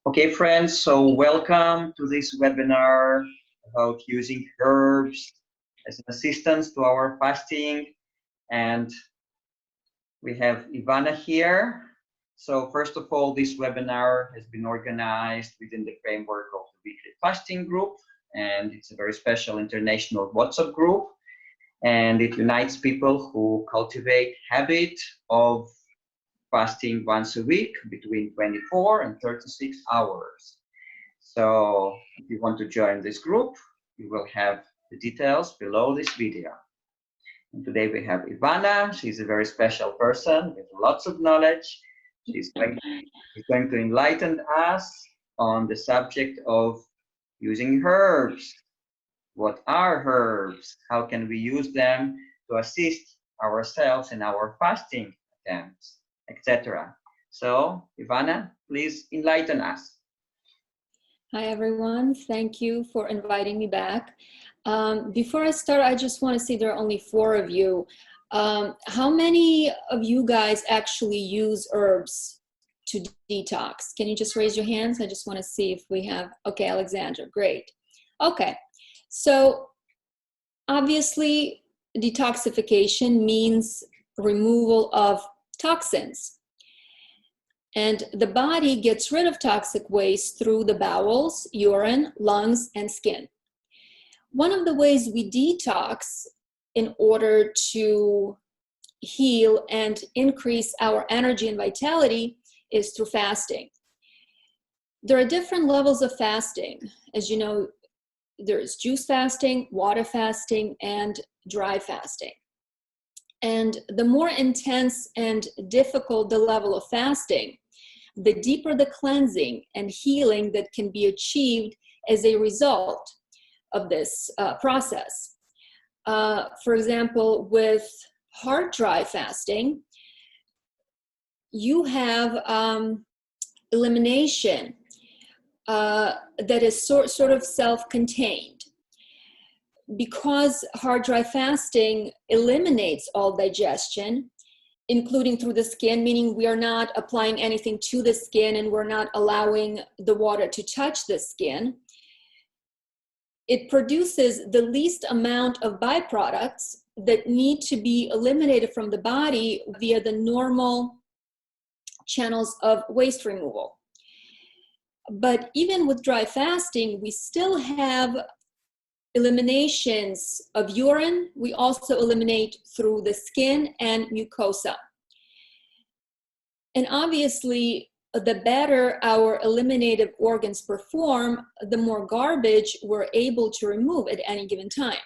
Okay, friends, so welcome to this webinar about using herbs as an assistance to our fasting. And we have Ivana here. So first of all, this webinar has been organized within the framework of the weekly fasting group, and it's a very special international WhatsApp group, and it unites people who cultivate habit of fasting once a week between 24 and 36 hours. So if you want to join this group, you will have the details below this video. And today we have Ivana. She's a very special person with lots of knowledge. She's going to enlighten us on the subject of using herbs. What are herbs? How can we use them to assist ourselves in our fasting attempts, etc. So, Ivana, please enlighten us. Hi, everyone. Thank you for inviting me back. Before I start, I just want to say there are only 4 of you. How many of you guys actually use herbs to detox? Can you just raise your hands? I just want to see if we have, okay, Alexandra, great. Okay, so obviously detoxification means removal of toxins. And the body gets rid of toxic waste through the bowels, urine, lungs, and skin. One of the ways we detox in order to heal and increase our energy and vitality is through fasting. There are different levels of fasting. As you know, there's juice fasting, water fasting, and dry fasting. And the more intense and difficult the level of fasting, the deeper the cleansing and healing that can be achieved as a result of this process. For example, with hard dry fasting, you have elimination that is sort of self-contained. Because hard dry fasting eliminates all digestion, including through the skin, meaning we are not applying anything to the skin and we're not allowing the water to touch the skin, it produces the least amount of byproducts that need to be eliminated from the body via the normal channels of waste removal. But even with dry fasting, we still have eliminations of urine. We also eliminate through the skin and mucosa. And obviously, the better our eliminative organs perform, the more garbage we're able to remove at any given time.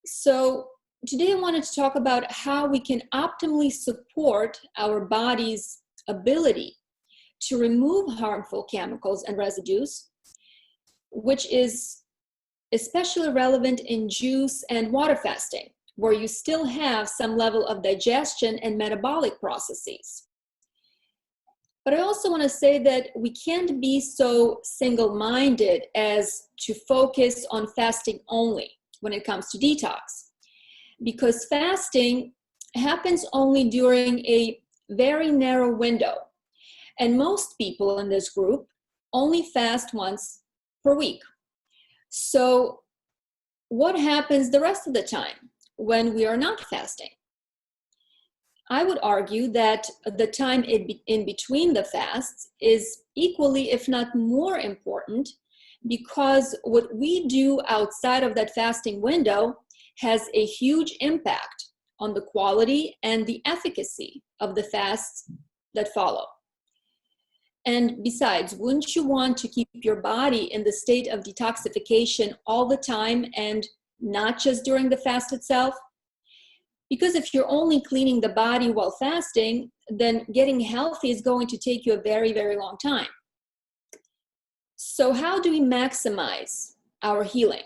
So today I wanted to talk about how we can optimally support our body's ability to remove harmful chemicals and residues, which is especially relevant in juice and water fasting, where you still have some level of digestion and metabolic processes. But I also want to say that we can't be so single-minded as to focus on fasting only when it comes to detox, because fasting happens only during a very narrow window. And most people in this group only fast once per week. So what happens the rest of the time when we are not fasting? I would argue that the time in between the fasts is equally, if not more important, because what we do outside of that fasting window has a huge impact on the quality and the efficacy of the fasts that follow. And besides, wouldn't you want to keep your body in the state of detoxification all the time and not just during the fast itself? Because if you're only cleaning the body while fasting, then getting healthy is going to take you a very, very long time. So how do we maximize our healing?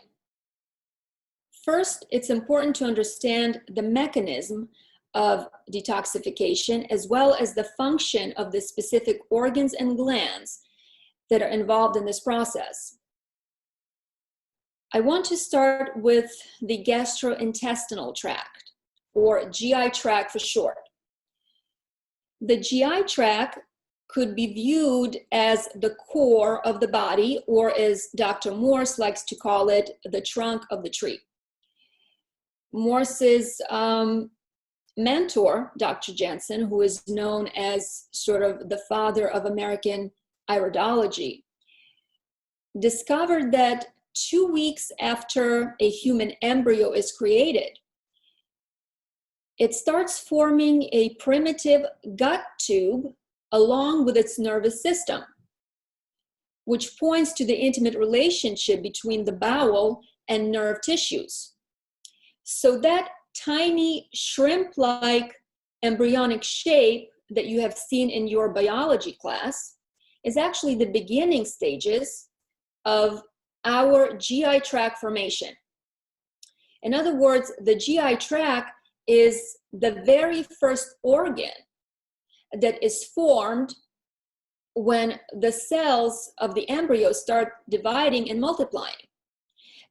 First, it's important to understand the mechanism of detoxification, as well as the function of the specific organs and glands that are involved in this process. I want to start with the gastrointestinal tract, or GI tract for short. The GI tract could be viewed as the core of the body, or as Dr. Morse likes to call it, the trunk of the tree. Morse's mentor, Dr. Jensen, who is known as sort of the father of American iridology, discovered that 2 weeks after a human embryo is created, it starts forming a primitive gut tube along with its nervous system, which points to the intimate relationship between the bowel and nerve tissues. So that tiny shrimp-like embryonic shape that you have seen in your biology class is actually the beginning stages of our GI tract formation. In other words, the GI tract is the very first organ that is formed when the cells of the embryo start dividing and multiplying.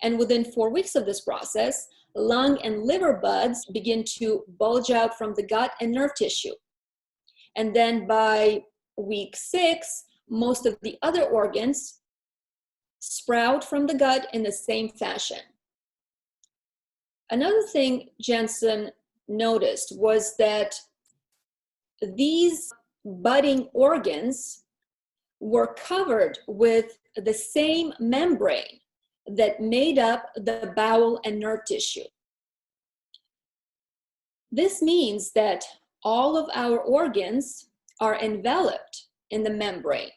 And within 4 weeks of this process, lung and liver buds begin to bulge out from the gut and nerve tissue. And then by week 6, most of the other organs sprout from the gut in the same fashion. Another thing Jensen noticed was that these budding organs were covered with the same membrane that made up the bowel and nerve tissue. This means that all of our organs are enveloped in the membrane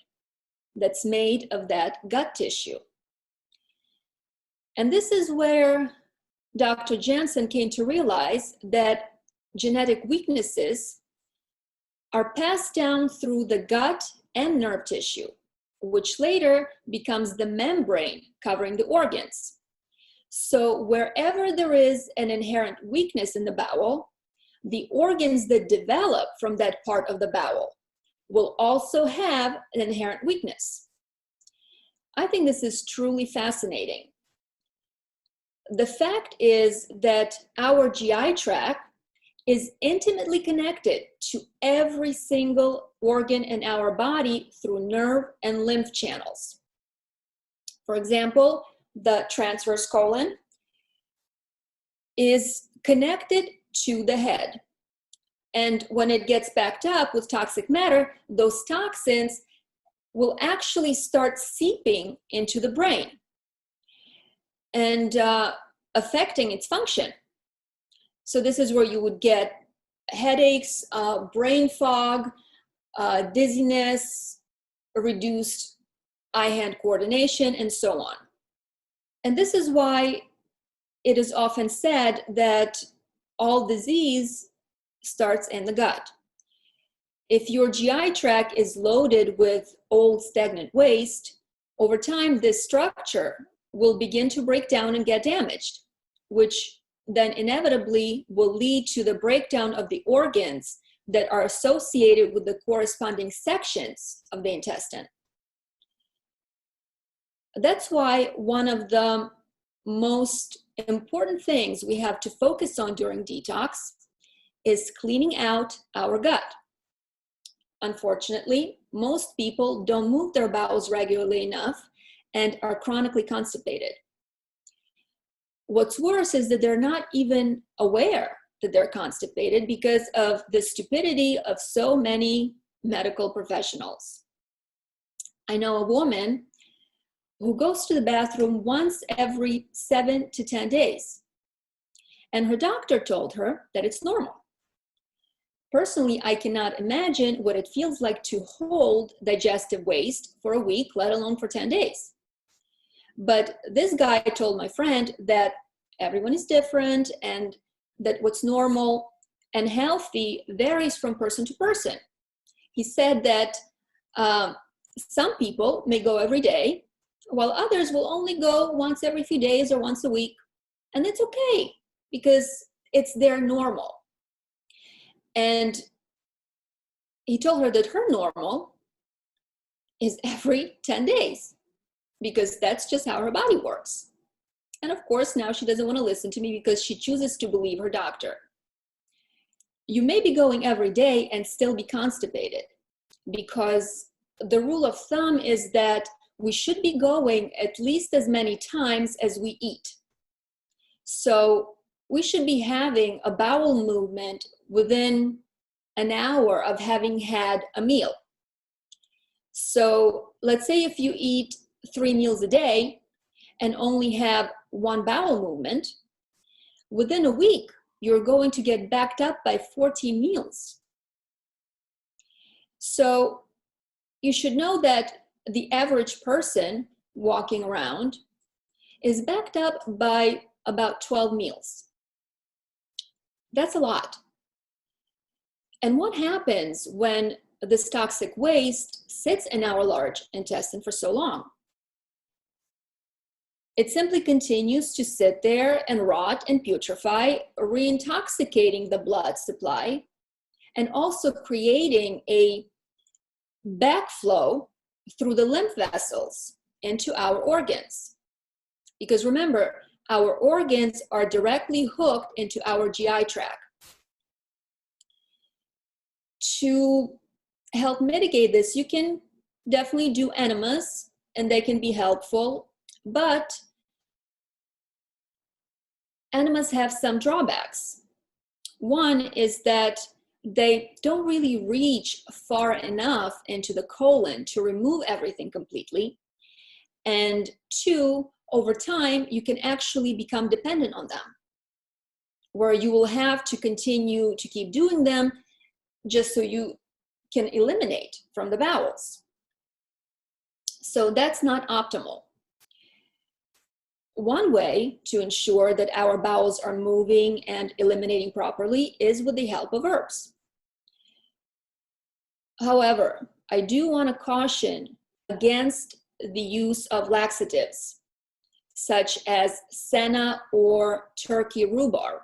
that's made of that gut tissue. And this is where Dr. Jensen came to realize that genetic weaknesses are passed down through the gut and nerve tissue, which later becomes the membrane covering the organs. So wherever there is an inherent weakness in the bowel, the organs that develop from that part of the bowel will also have an inherent weakness. I think this is truly fascinating. The fact is that our GI tract is intimately connected to every single organ in our body through nerve and lymph channels. For example, the transverse colon is connected to the head. And when it gets backed up with toxic matter, those toxins will actually start seeping into the brain and affecting its function. So this is where you would get headaches, brain fog, dizziness, reduced eye-hand coordination, and so on. And this is why it is often said that all disease starts in the gut. If your GI tract is loaded with old stagnant waste, over time this structure will begin to break down and get damaged, which then inevitably will lead to the breakdown of the organs that are associated with the corresponding sections of the intestine. That's why one of the most important things we have to focus on during detox is cleaning out our gut. Unfortunately, most people don't move their bowels regularly enough and are chronically constipated. What's worse is that they're not even aware that they're constipated because of the stupidity of so many medical professionals. I know a woman who goes to the bathroom once every 7 to 10 days, and her doctor told her that it's normal. Personally, I cannot imagine what it feels like to hold digestive waste for a week, let alone for 10 days. But this guy told my friend that everyone is different and that what's normal and healthy varies from person to person. He said that some people may go every day, while others will only go once every few days or once a week. And that's okay because it's their normal. And he told her that her normal is every 10 days because that's just how her body works. And of course, now she doesn't want to listen to me because she chooses to believe her doctor. You may be going every day and still be constipated. because the rule of thumb is that we should be going at least as many times as we eat. So we should be having a bowel movement within an hour of having had a meal. So let's say if you eat 3 meals a day and only have 1 bowel movement, within a week, you're going to get backed up by 14 meals. So you should know that the average person walking around is backed up by about 12 meals. That's a lot. And what happens when this toxic waste sits in our large intestine for so long? It simply continues to sit there and rot and putrefy, re-intoxicating the blood supply and also creating a backflow through the lymph vessels into our organs. Because remember, our organs are directly hooked into our GI tract. To help mitigate this, you can definitely do enemas, and they can be helpful, but enemas have some drawbacks. One is that they don't really reach far enough into the colon to remove everything completely. And 2, over time, you can actually become dependent on them, where you will have to continue to keep doing them just so you can eliminate from the bowels. So that's not optimal. One way to ensure that our bowels are moving and eliminating properly is with the help of herbs. However, I do want to caution against the use of laxatives, such as senna or Turkey rhubarb,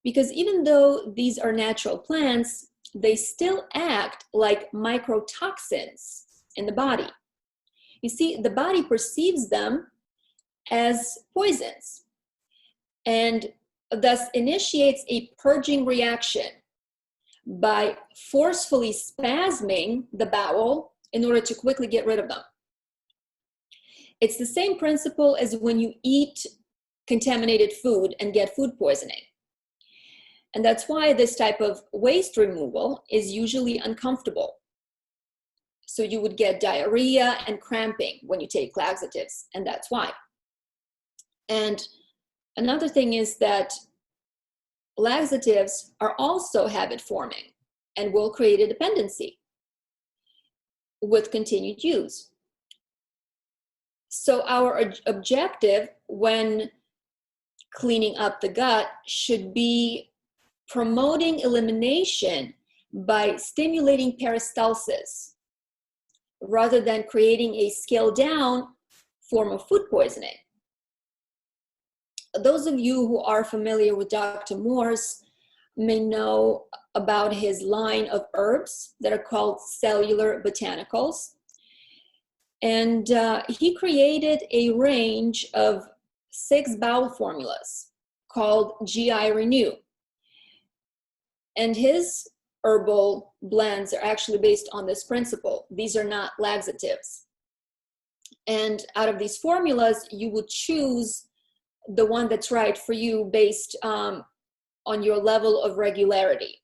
because even though these are natural plants, they still act like microtoxins in the body. You see, the body perceives them as poisons and thus initiates a purging reaction by forcefully spasming the bowel in order to quickly get rid of them. It's the same principle as when you eat contaminated food and get food poisoning. And that's why this type of waste removal is usually uncomfortable. So you would get diarrhea and cramping when you take laxatives, and that's why. And another thing is that laxatives are also habit forming and will create a dependency with continued use. So our objective when cleaning up the gut should be promoting elimination by stimulating peristalsis rather than creating a scaled down form of food poisoning. Those of you who are familiar with Dr. Morse may know about his line of herbs that are called cellular botanicals. And he created a range of 6 bowel formulas called GI Renew. And his herbal blends are actually based on this principle. These are not laxatives. And out of these formulas, you would choose the one that's right for you based on your level of regularity.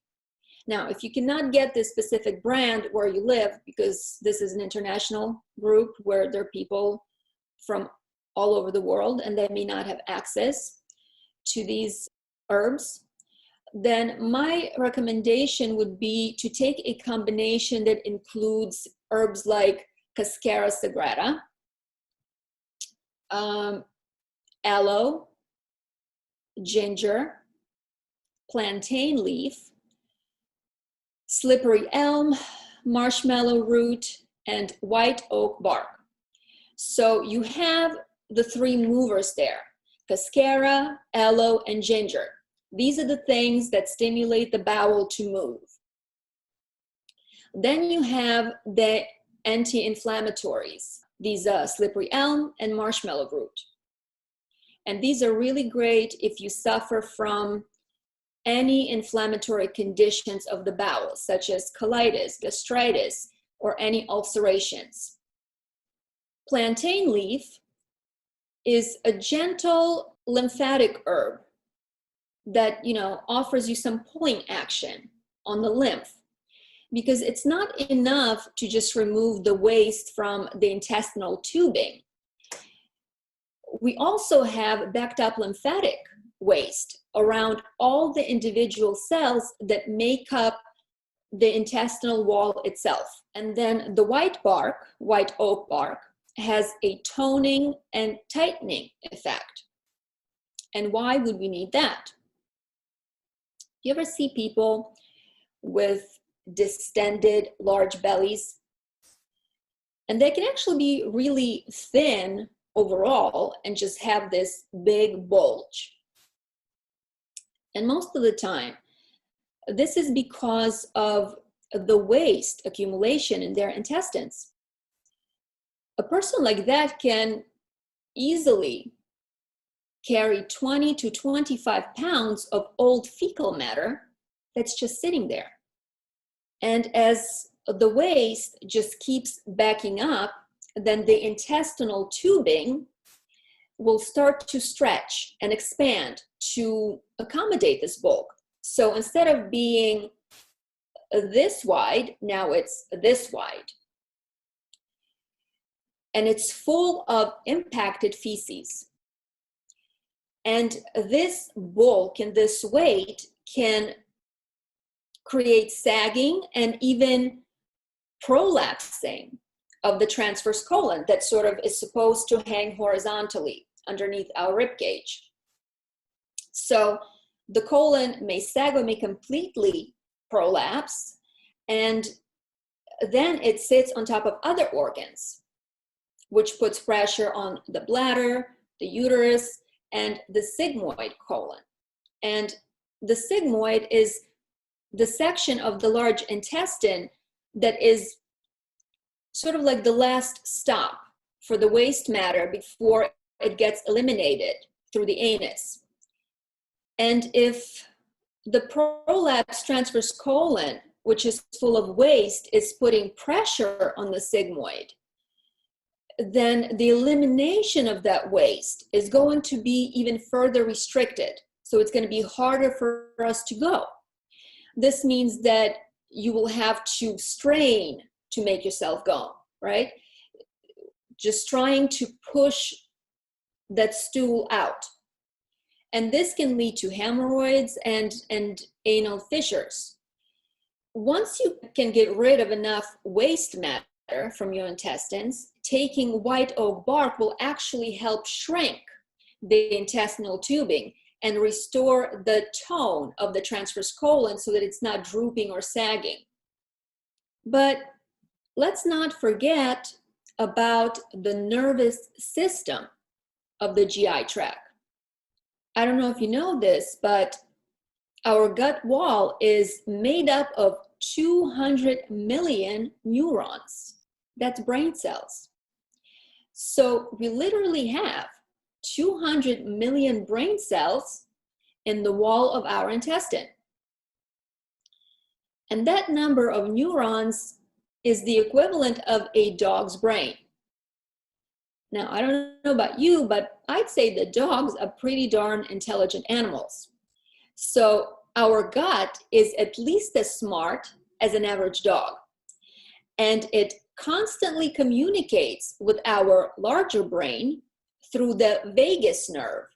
Now, if you cannot get this specific brand where you live, because this is an international group where there are people from all over the world and they may not have access to these herbs, then my recommendation would be to take a combination that includes herbs like Cascara sagrada, aloe, ginger, plantain leaf, slippery elm, marshmallow root, and white oak bark. So you have the 3 movers there, Cascara, aloe, and ginger. These are the things that stimulate the bowel to move. Then you have the anti-inflammatories, these slippery elm and marshmallow root. And these are really great if you suffer from any inflammatory conditions of the bowel, such as colitis, gastritis, or any ulcerations. Plantain leaf is a gentle lymphatic herb that, offers you some pulling action on the lymph, because it's not enough to just remove the waste from the intestinal tubing. We also have backed up lymphatic waste around all the individual cells that make up the intestinal wall itself. And then the white oak bark, has a toning and tightening effect. And why would we need that? You ever see people with distended large bellies? And they can actually be really thin overall and just have this big bulge. And most of the time, this is because of the waste accumulation in their intestines. A person like that can easily carry 20 to 25 pounds of old fecal matter that's just sitting there. And as the waste just keeps backing up, then the intestinal tubing will start to stretch and expand to accommodate this bulk. So instead of being this wide, now it's this wide. And it's full of impacted feces. And this bulk and this weight can create sagging and even prolapsing of the transverse colon that sort of is supposed to hang horizontally underneath our rib cage. So the colon may sag or may completely prolapse, and then it sits on top of other organs, which puts pressure on the bladder, the uterus, and the sigmoid colon. And the sigmoid is the section of the large intestine that is sort of like the last stop for the waste matter before it gets eliminated through the anus. And if the prolapsed transverse colon, which is full of waste, is putting pressure on the sigmoid, then the elimination of that waste is going to be even further restricted. So it's going to be harder for us to go. This means that you will have to strain to make yourself go, right? Just trying to push that stool out. And this can lead to hemorrhoids and anal fissures. Once you can get rid of enough waste matter from your intestines, taking white oak bark will actually help shrink the intestinal tubing and restore the tone of the transverse colon so that it's not drooping or sagging. But let's not forget about the nervous system of the GI tract. I don't know if you know this, but our gut wall is made up of 200 million neurons. That's brain cells. So we literally have 200 million brain cells in the wall of our intestine. And that number of neurons is the equivalent of a dog's brain. Now, I don't know about you, but I'd say that dogs are pretty darn intelligent animals. So our gut is at least as smart as an average dog. And it constantly communicates with our larger brain through the vagus nerve.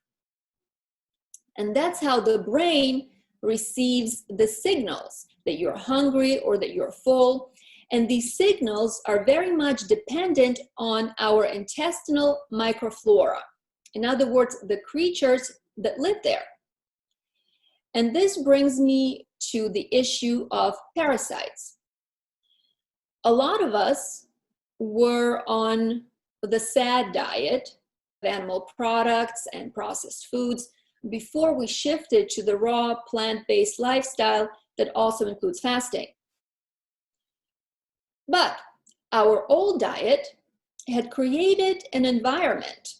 And that's how the brain receives the signals that you're hungry or that you're full. And these signals are very much dependent on our intestinal microflora. In other words, the creatures that live there. And this brings me to the issue of parasites. A lot of us were on the SAD diet, animal products and processed foods, before we shifted to the raw plant-based lifestyle that also includes fasting. But our old diet had created an environment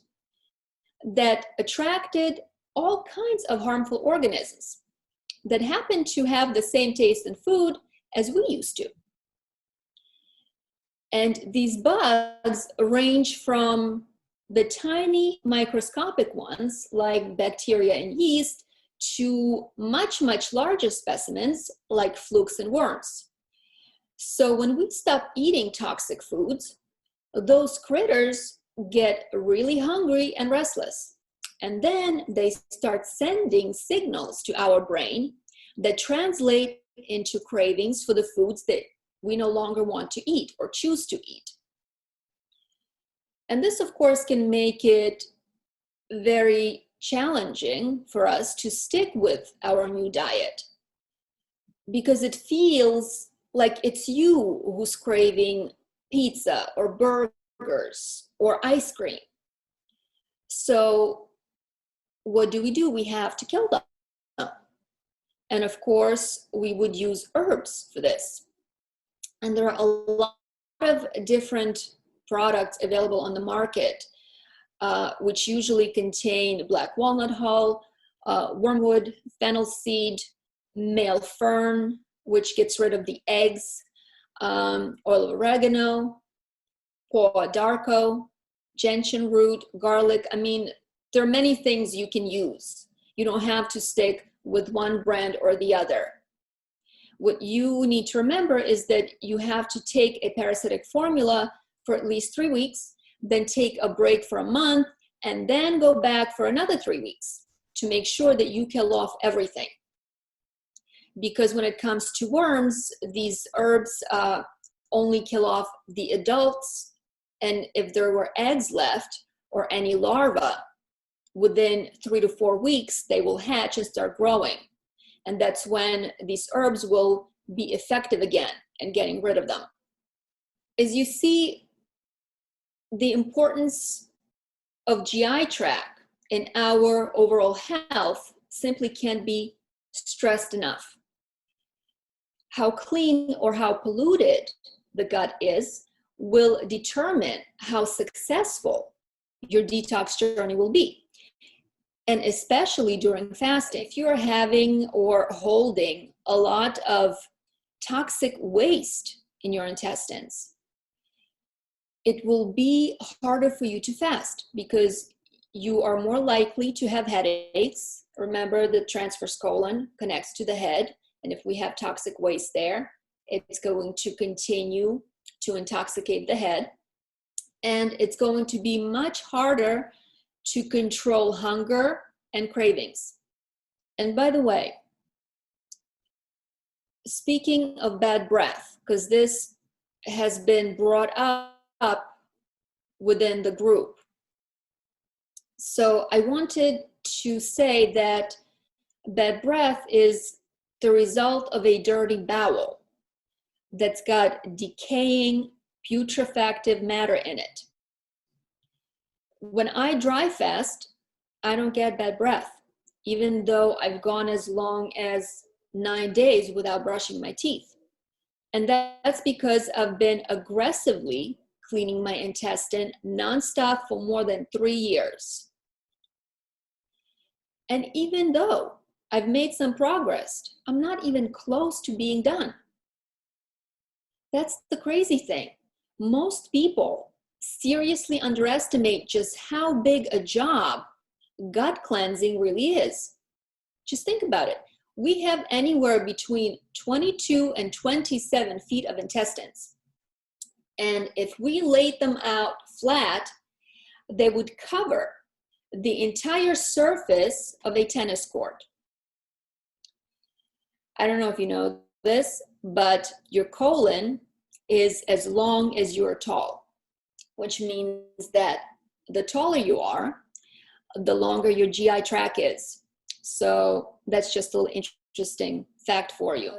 that attracted all kinds of harmful organisms. that happen to have the same taste in food as we used to. And these bugs range from the tiny microscopic ones like bacteria and yeast to much, much larger specimens like flukes and worms. So when we stop eating toxic foods, those critters get really hungry and restless. And then they start sending signals to our brain that translate into cravings for the foods that we no longer want to eat or choose to eat. And this, of course, can make it very challenging for us to stick with our new diet because it feels like it's you who's craving pizza or burgers or ice cream. So what do? We have to kill them. And of course, we would use herbs for this. And there are a lot of different products available on the market, which usually contain black walnut hull, wormwood, fennel seed, male fern, which gets rid of the eggs, oil of oregano, poa d'arco, gentian root, garlic. I mean, there are many things you can use. You don't have to stick with one brand or the other. What you need to remember is that you have to take a parasitic formula for at least 3 weeks, then take a break for a month, and then go back for another 3 weeks to make sure that you kill off everything. Because when it comes to worms, these herbs only kill off the adults, and if there were eggs left or any larvae, within 3 to 4 weeks, they will hatch and start growing. And that's when these herbs will be effective again in getting rid of them. As you see, the importance of GI tract in our overall health simply can't be stressed enough. How clean or how polluted the gut is will determine how successful your detox journey will be. And especially during fasting, if you're having or holding a lot of toxic waste in your intestines, it will be harder for you to fast because you are more likely to have headaches. Remember, the transverse colon connects to the head, and if we have toxic waste there, it's going to continue to intoxicate the head, and it's going to be much harder to control hunger and cravings. And by the way, speaking of bad breath, because this has been brought up within the group. So I wanted to say that bad breath is the result of a dirty bowel that's got decaying, putrefactive matter in it. When I dry fast, I don't get bad breath, even though I've gone as long as 9 days without brushing my teeth. And that's because I've been aggressively cleaning my intestine nonstop for more than 3 years. And even though I've made some progress, I'm not even close to being done. That's the crazy thing. Most people seriously underestimate just how big a job gut cleansing really is. Just think about it. We have anywhere between 22 and 27 feet of intestines. And if we laid them out flat, they would cover the entire surface of a tennis court. I don't know if you know this, but your colon is as long as you are tall, which means that the taller you are, the longer your GI tract is. So that's just a little interesting fact for you.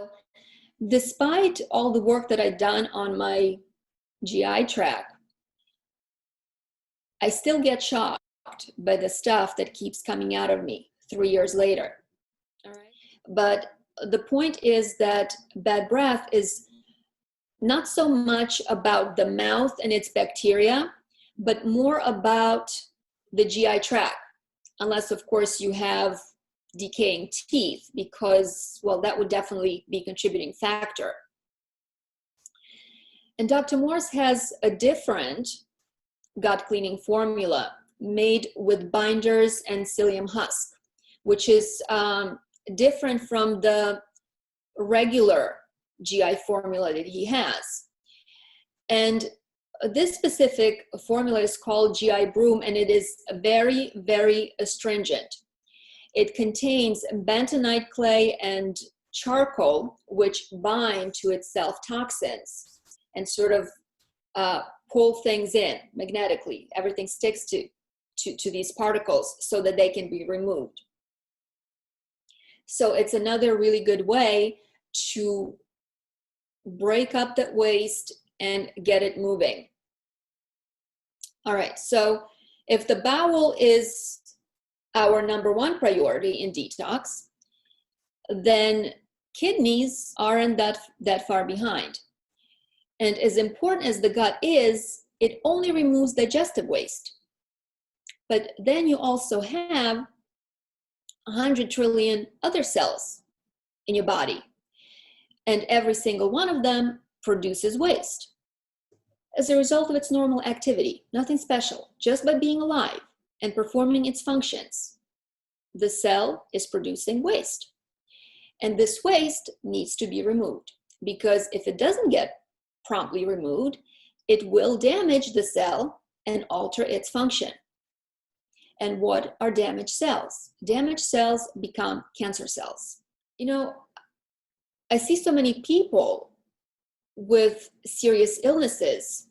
Despite all the work that I've done on my GI tract, I still get shocked by the stuff that keeps coming out of me 3 years later. All right. But the point is that bad breath is not so much about the mouth and its bacteria, but more about the GI tract. Unless, of course, you have decaying teeth because, well, that would definitely be a contributing factor. And Dr. Morse has a different gut cleaning formula made with binders and psyllium husk, which is different from the regular GI formula that he has. And this specific formula is called GI Broom, and it is very, very astringent. It contains bentonite clay and charcoal, which bind to itself toxins and sort of pull things in magnetically. Everything sticks to these particles so that they can be removed. So it's another really good way to break up that waste and get it moving. All right, so if the bowel is our number one priority in detox, then kidneys aren't that far behind. And as important as the gut is, it only removes digestive waste. But then you also have 100 trillion other cells in your body, and every single one of them produces waste as a result of its normal activity. Nothing special, just by being alive and performing its functions. The cell is producing waste, and this waste needs to be removed, because if it doesn't get promptly removed, it will damage the cell and alter its function. And what are damaged cells? Damaged cells become cancer cells. You know, I see so many people with serious illnesses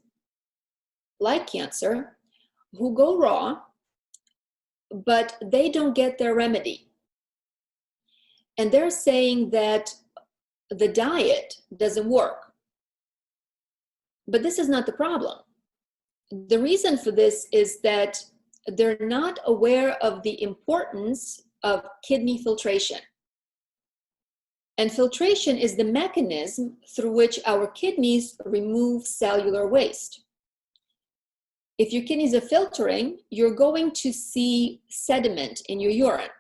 like cancer who go raw, but they don't get their remedy. And they're saying that the diet doesn't work. But this is not the problem. The reason for this is that they're not aware of the importance of kidney filtration. And filtration is the mechanism through which our kidneys remove cellular waste. If your kidneys are filtering, you're going to see sediment in your urine,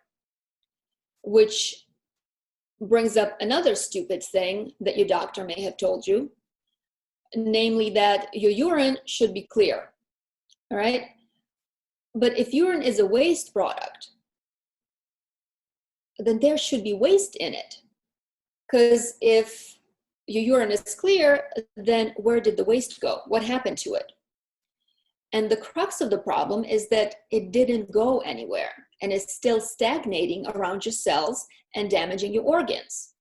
which brings up another stupid thing that your doctor may have told you, namely that your urine should be clear, all right? But if urine is a waste product, then there should be waste in it. Because if your urine is clear, then where did the waste go? What happened to it? And the crux of the problem is that it didn't go anywhere and is still stagnating around your cells and damaging your organs.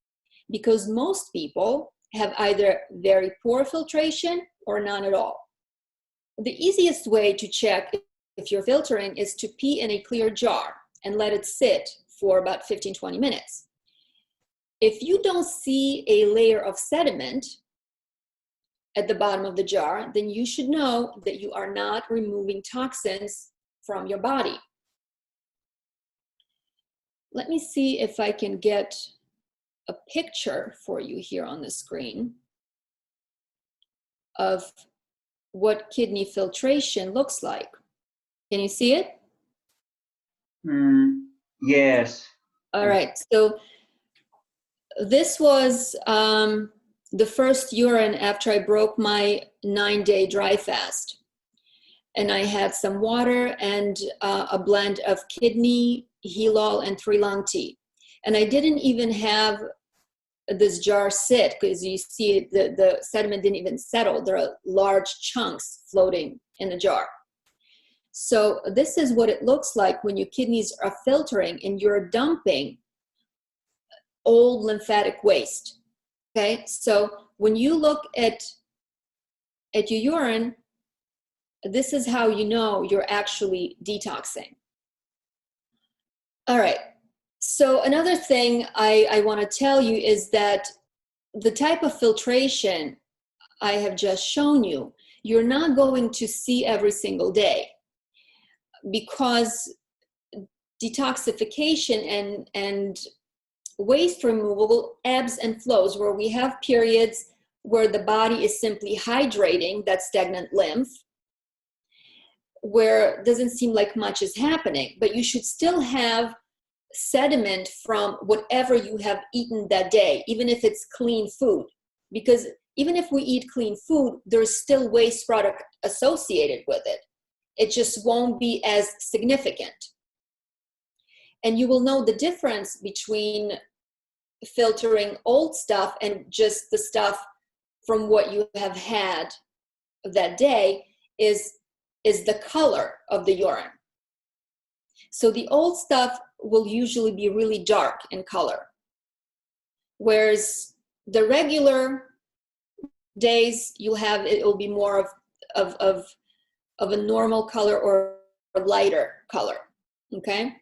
Because most people have either very poor filtration or none at all. The easiest way to check if you're filtering is to pee in a clear jar and let it sit for about 15-20 minutes. If you don't see a layer of sediment at the bottom of the jar, then you should know that you are not removing toxins from your body. Let me see if I can get a picture for you here on the screen of what kidney filtration looks like. Can you see it? Yes. All right, so this was the first urine after I broke my 9-day dry fast. And I had some water and a blend of kidney, Helol, and 3-Long tea. And I didn't even have this jar sit, because you see the sediment didn't even settle. There are large chunks floating in the jar. So this is what it looks like when your kidneys are filtering and you're dumping old lymphatic waste. Okay, so when you look at your urine, this is how you know you're actually detoxing. All right, so another thing I want to tell you is that the type of filtration I have just shown you, you're not going to see every single day, because detoxification and waste removal ebbs and flows, where we have periods where the body is simply hydrating that stagnant lymph, where it doesn't seem like much is happening, but you should still have sediment from whatever you have eaten that day, even if it's clean food. Because even if we eat clean food, there's still waste product associated with it. It just won't be as significant. And you will know the difference between filtering old stuff and just the stuff from what you have had that day is the color of the urine. So the old stuff will usually be really dark in color, whereas the regular days you'll have, it will be more of a normal color or a lighter color, okay?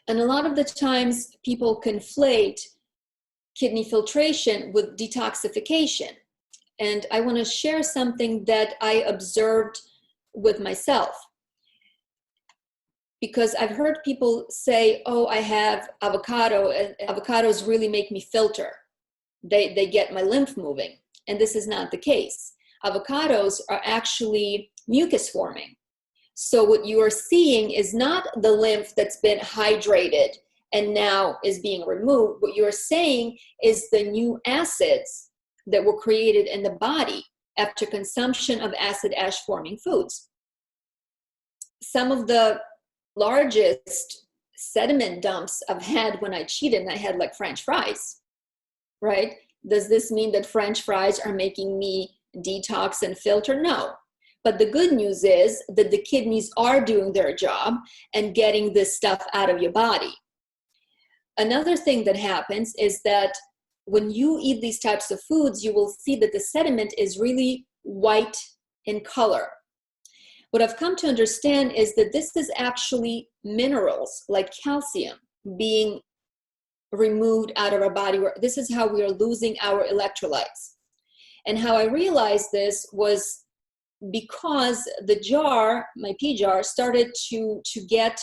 And a lot of the times people conflate kidney filtration with detoxification. And I want to share something that I observed with myself. Because I've heard people say, oh, I have avocado, and avocados really make me filter. They get my lymph moving. And this is not the case. Avocados are actually mucus forming. So what you are seeing is not the lymph that's been hydrated and now is being removed. What you're saying is the new acids that were created in the body after consumption of acid ash forming foods. Some of the largest sediment dumps I've had when I cheated, and I had like French fries, right? Does this mean that French fries are making me detox and filter? No. But the good news is that the kidneys are doing their job and getting this stuff out of your body. Another thing that happens is that when you eat these types of foods, you will see that the sediment is really white in color. What I've come to understand is that this is actually minerals like calcium being removed out of our body. This is how we are losing our electrolytes. And how I realized this was because the jar, my pee jar, started to get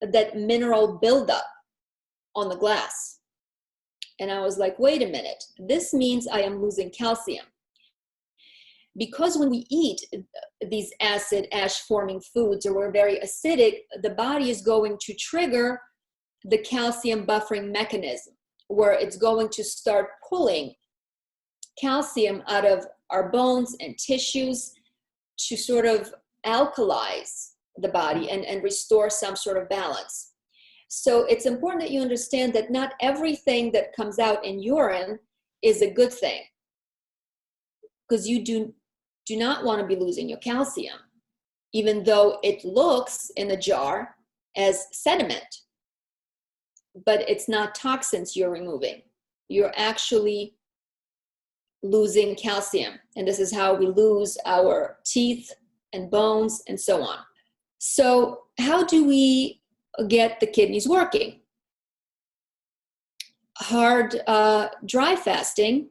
that mineral buildup on the glass. And I was like, wait a minute, this means I am losing calcium. Because when we eat these acid ash forming foods, or we're very acidic, the body is going to trigger the calcium buffering mechanism, where it's going to start pulling calcium out of our bones and tissues to sort of alkalize the body and restore some sort of balance. So it's important that you understand that not everything that comes out in urine is a good thing, because you do not want to be losing your calcium, even though it looks in the jar as sediment. But it's not toxins you're removing. You're actually losing calcium. And this is how we lose our teeth and bones and so on. So how do we get the kidneys working? Hard, dry fasting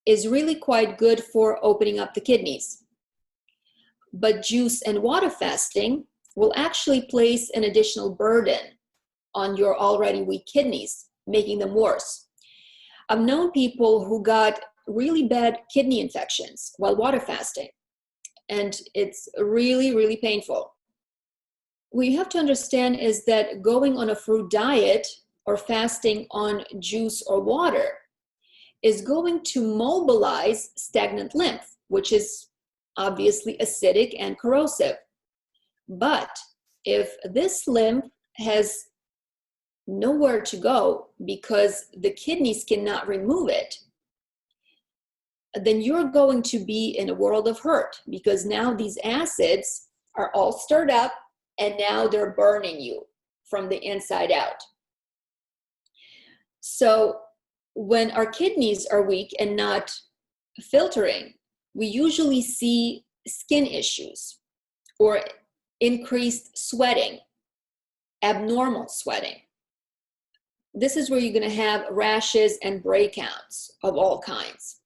is really quite good for opening up the kidneys. But juice and water fasting will actually place an additional burden on your already weak kidneys, making them worse. I've known people who got really bad kidney infections while water fasting, and it's really, really painful. What you have to understand is that going on a fruit diet or fasting on juice or water is going to mobilize stagnant lymph, which is obviously acidic and corrosive. But if this lymph has nowhere to go because the kidneys cannot remove it, then you're going to be in a world of hurt, because now these acids are all stirred up and now they're burning you from the inside out. So when our kidneys are weak and not filtering, we usually see skin issues or increased sweating, abnormal sweating. This is where you're going to have rashes and breakouts of all kinds.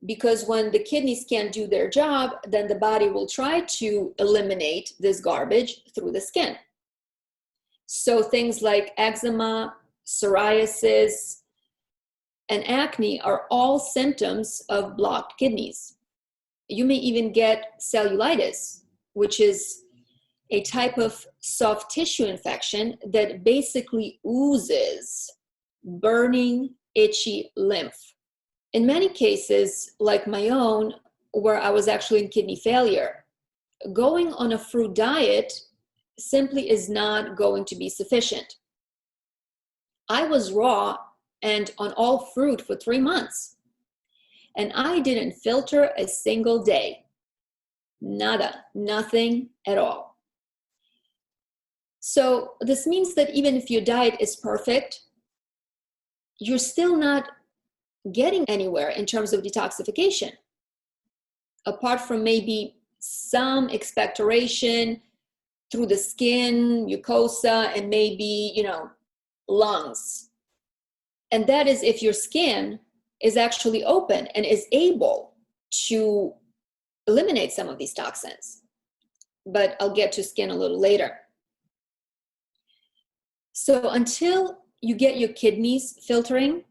Because when the kidneys can't do their job, then the body will try to eliminate this garbage through the skin. So things like eczema, psoriasis, and acne are all symptoms of blocked kidneys. You may even get cellulitis, which is a type of soft tissue infection that basically oozes burning, itchy lymph. In many cases, like my own, where I was actually in kidney failure, going on a fruit diet simply is not going to be sufficient. I was raw and on all fruit for 3 months, and I didn't filter a single day. Nada, nothing at all. So this means that even if your diet is perfect, you're still not getting anywhere in terms of detoxification, apart from maybe some expectoration through the skin, mucosa, and maybe, lungs. And that is if your skin is actually open and is able to eliminate some of these toxins. But I'll get to skin a little later. So until you get your kidneys filtering,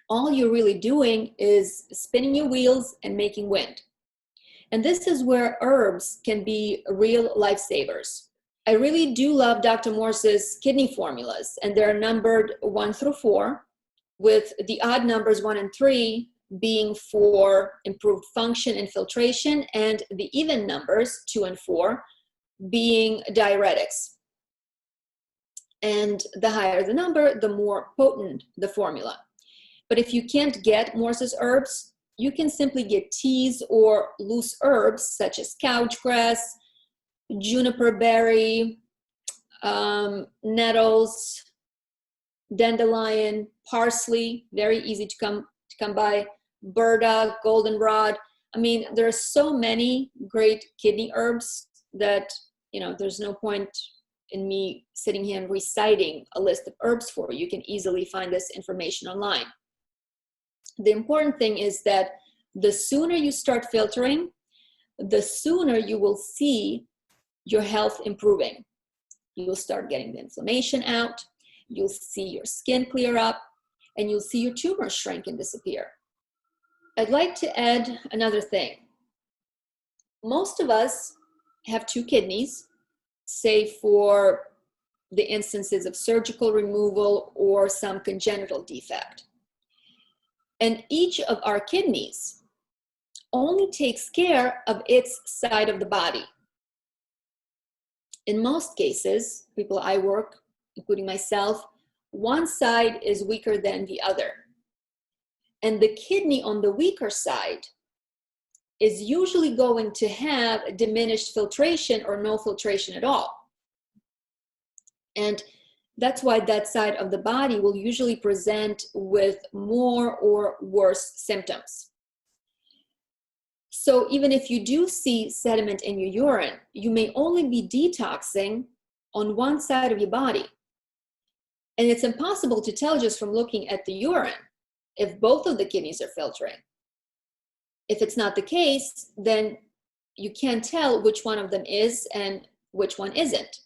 all you're really doing is spinning your wheels and making wind. And this is where herbs can be real lifesavers. I really do love Dr. Morse's kidney formulas, and they're numbered 1 through 4, with the odd numbers 1 and 3 being for improved function and filtration, and the even numbers 2 and 4 being diuretics. And the higher the number, the more potent the formula. But if you can't get Morse's herbs, you can simply get teas or loose herbs such as couch grass, juniper berry, nettles, dandelion, parsley, very easy to come by, burdock, goldenrod. I mean, there are so many great kidney herbs that, there's no point in me sitting here and reciting a list of herbs for you. You can easily find this information online. The important thing is that the sooner you start filtering, the sooner you will see your health improving. You will start getting the inflammation out, you'll see your skin clear up, and you'll see your tumors shrink and disappear. I'd like to add another thing. Most of us have 2 kidneys, save for the instances of surgical removal or some congenital defect. And each of our kidneys only takes care of its side of the body. In most cases, people I work, including myself, one side is weaker than the other. And the kidney on the weaker side is usually going to have diminished filtration or no filtration at all. And that's why that side of the body will usually present with more or worse symptoms. So even if you do see sediment in your urine, you may only be detoxing on one side of your body. And it's impossible to tell just from looking at the urine if both of the kidneys are filtering. If it's not the case, then you can't tell which one of them is and which one isn't.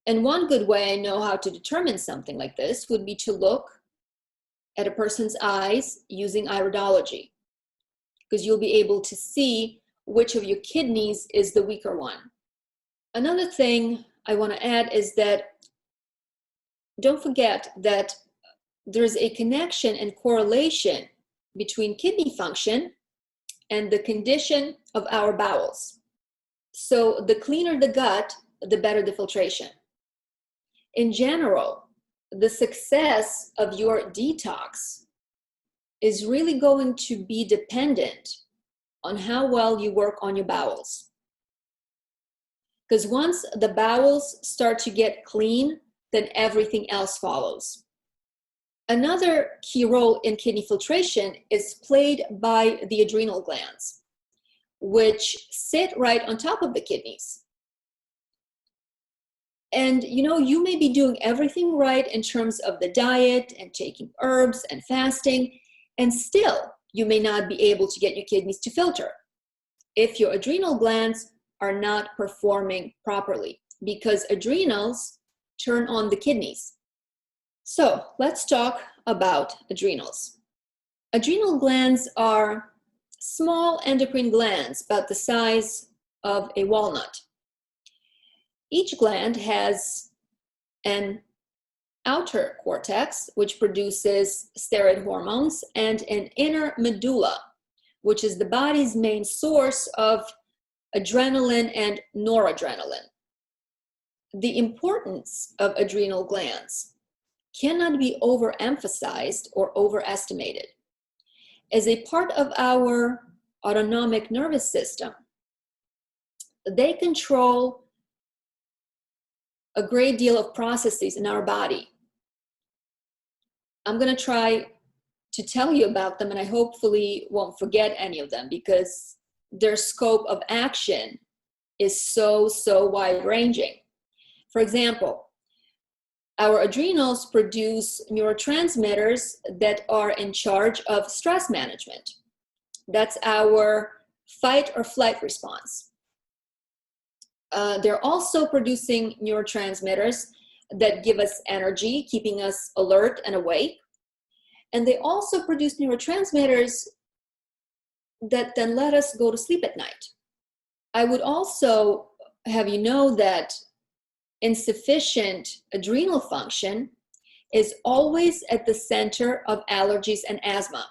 And one good way I know how to determine something like this would be to look at a person's eyes using iridology, because you'll be able to see which of your kidneys is the weaker one. Another thing I want to add is that don't forget that there's a connection and correlation between kidney function and the condition of our bowels. So the cleaner the gut, the better the filtration. In general, the success of your detox is really going to be dependent on how well you work on your bowels. Because once the bowels start to get clean, then everything else follows. Another key role in kidney filtration is played by the adrenal glands, which sit right on top of the kidneys. And you may be doing everything right in terms of the diet and taking herbs and fasting, and still you may not be able to get your kidneys to filter if your adrenal glands are not performing properly, because adrenals turn on the kidneys. So let's talk about adrenals. Adrenal glands are small endocrine glands about the size of a walnut. Each gland has an outer cortex, which produces steroid hormones, and an inner medulla, which is the body's main source of adrenaline and noradrenaline. The importance of adrenal glands cannot be overemphasized or overestimated. As a part of our autonomic nervous system, they control a great deal of processes in our body. I'm going to try to tell you about them, and I hopefully won't forget any of them because their scope of action is so wide-ranging. For example, our adrenals produce neurotransmitters that are in charge of stress management. That's our fight or flight response. They're also producing neurotransmitters that give us energy, keeping us alert and awake. And they also produce neurotransmitters that then let us go to sleep at night. I would also have you know that insufficient adrenal function is always at the center of allergies and asthma,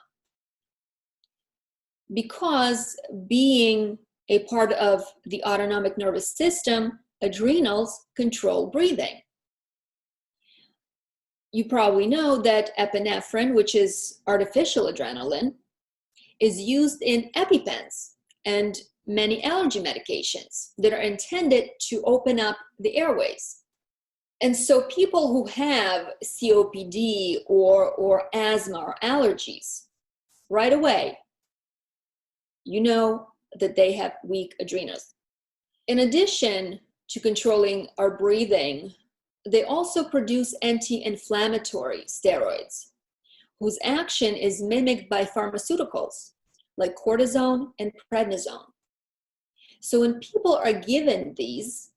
because being a part of the autonomic nervous system, adrenals control breathing. You probably know that epinephrine, which is artificial adrenaline, is used in EpiPens and many allergy medications that are intended to open up the airways. And so people who have COPD or asthma or allergies, right away, you know that they have weak adrenals. In addition to controlling our breathing, they also produce anti-inflammatory steroids, whose action is mimicked by pharmaceuticals like cortisone and prednisone. So when people are given these,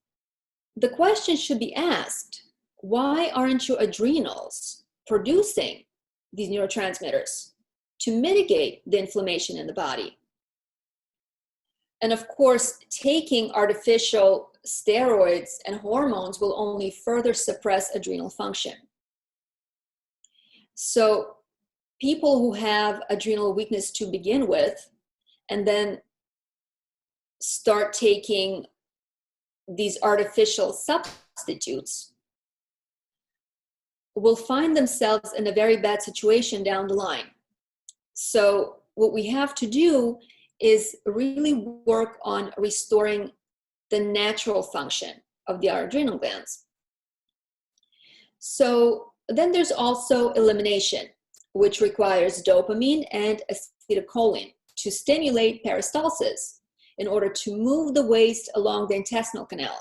the question should be asked, why aren't your adrenals producing these neurotransmitters to mitigate the inflammation in the body? And of course, taking artificial steroids and hormones will only further suppress adrenal function. So people who have adrenal weakness to begin with, and then start taking these artificial substitutes, will find themselves in a very bad situation down the line. So what we have to do is really work on restoring the natural function of the adrenal glands. So then there's also elimination, which requires dopamine and acetylcholine to stimulate peristalsis in order to move the waste along the intestinal canal.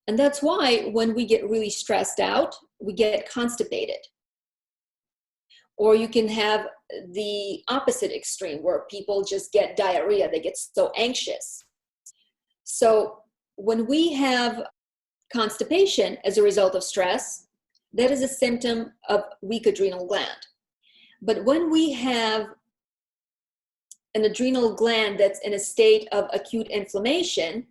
And that's why when we get really stressed out, we get constipated. Or you can have the opposite extreme where people just get diarrhea, they get so anxious. So when we have constipation as a result of stress, that is a symptom of weak adrenal gland. But when we have an adrenal gland that's in a state of acute inflammation,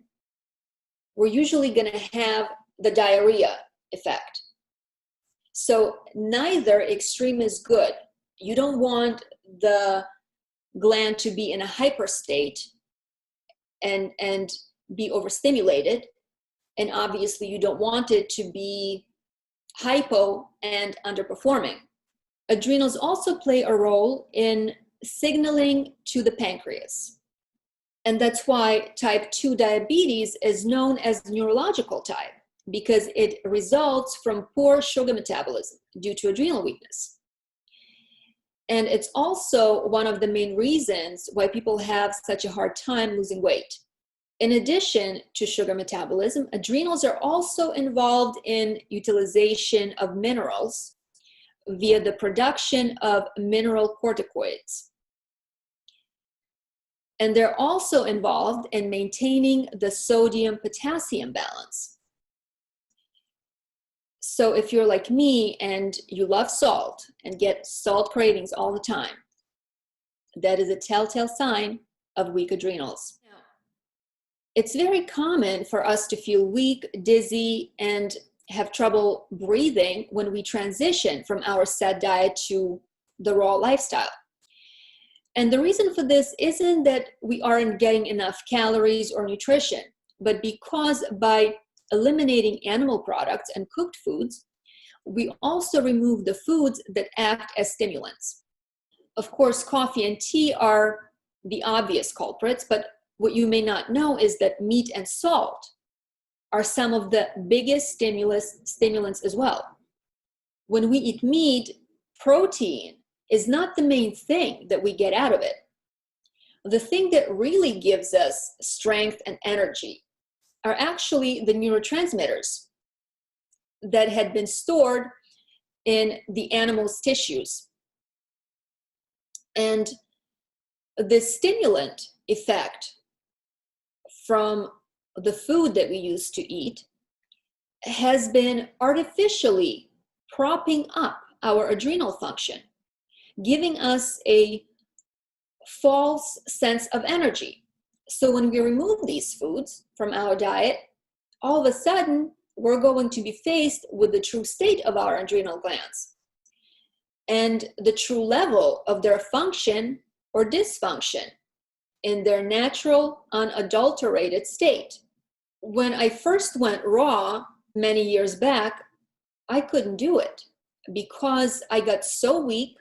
we're usually going to have the diarrhea effect. So neither extreme is good. You don't want the gland to be in a hyper state and be overstimulated. And obviously you don't want it to be hypo and underperforming. Adrenals also play a role in signaling to the pancreas. And that's why type 2 diabetes is known as neurological type, because it results from poor sugar metabolism due to adrenal weakness. And it's also one of the main reasons why people have such a hard time losing weight. In addition to sugar metabolism, adrenals are also involved in utilization of minerals via the production of mineral corticoids. And they're also involved in maintaining the sodium-potassium balance. So if you're like me and you love salt and get salt cravings all the time, that is a telltale sign of weak adrenals. it's very common for us to feel weak, dizzy, and have trouble breathing when we transition from our set diet to the raw lifestyle. And the reason for this isn't that we aren't getting enough calories or nutrition, but because by eliminating animal products and cooked foods, we also remove the foods that act as stimulants. Of course, coffee and tea are the obvious culprits, but what you may not know is that meat and salt are some of the biggest stimulants as well. When we eat meat, protein is not the main thing that we get out of it. The thing that really gives us strength and energy are actually the neurotransmitters that had been stored in the animal's tissues. And the stimulant effect from the food that we used to eat has been artificially propping up our adrenal function, giving us a false sense of energy. So when we remove these foods from our diet, all of a sudden, we're going to be faced with the true state of our adrenal glands and the true level of their function or dysfunction in their natural, unadulterated state. When I first went raw many years back, I couldn't do it because I got so weak,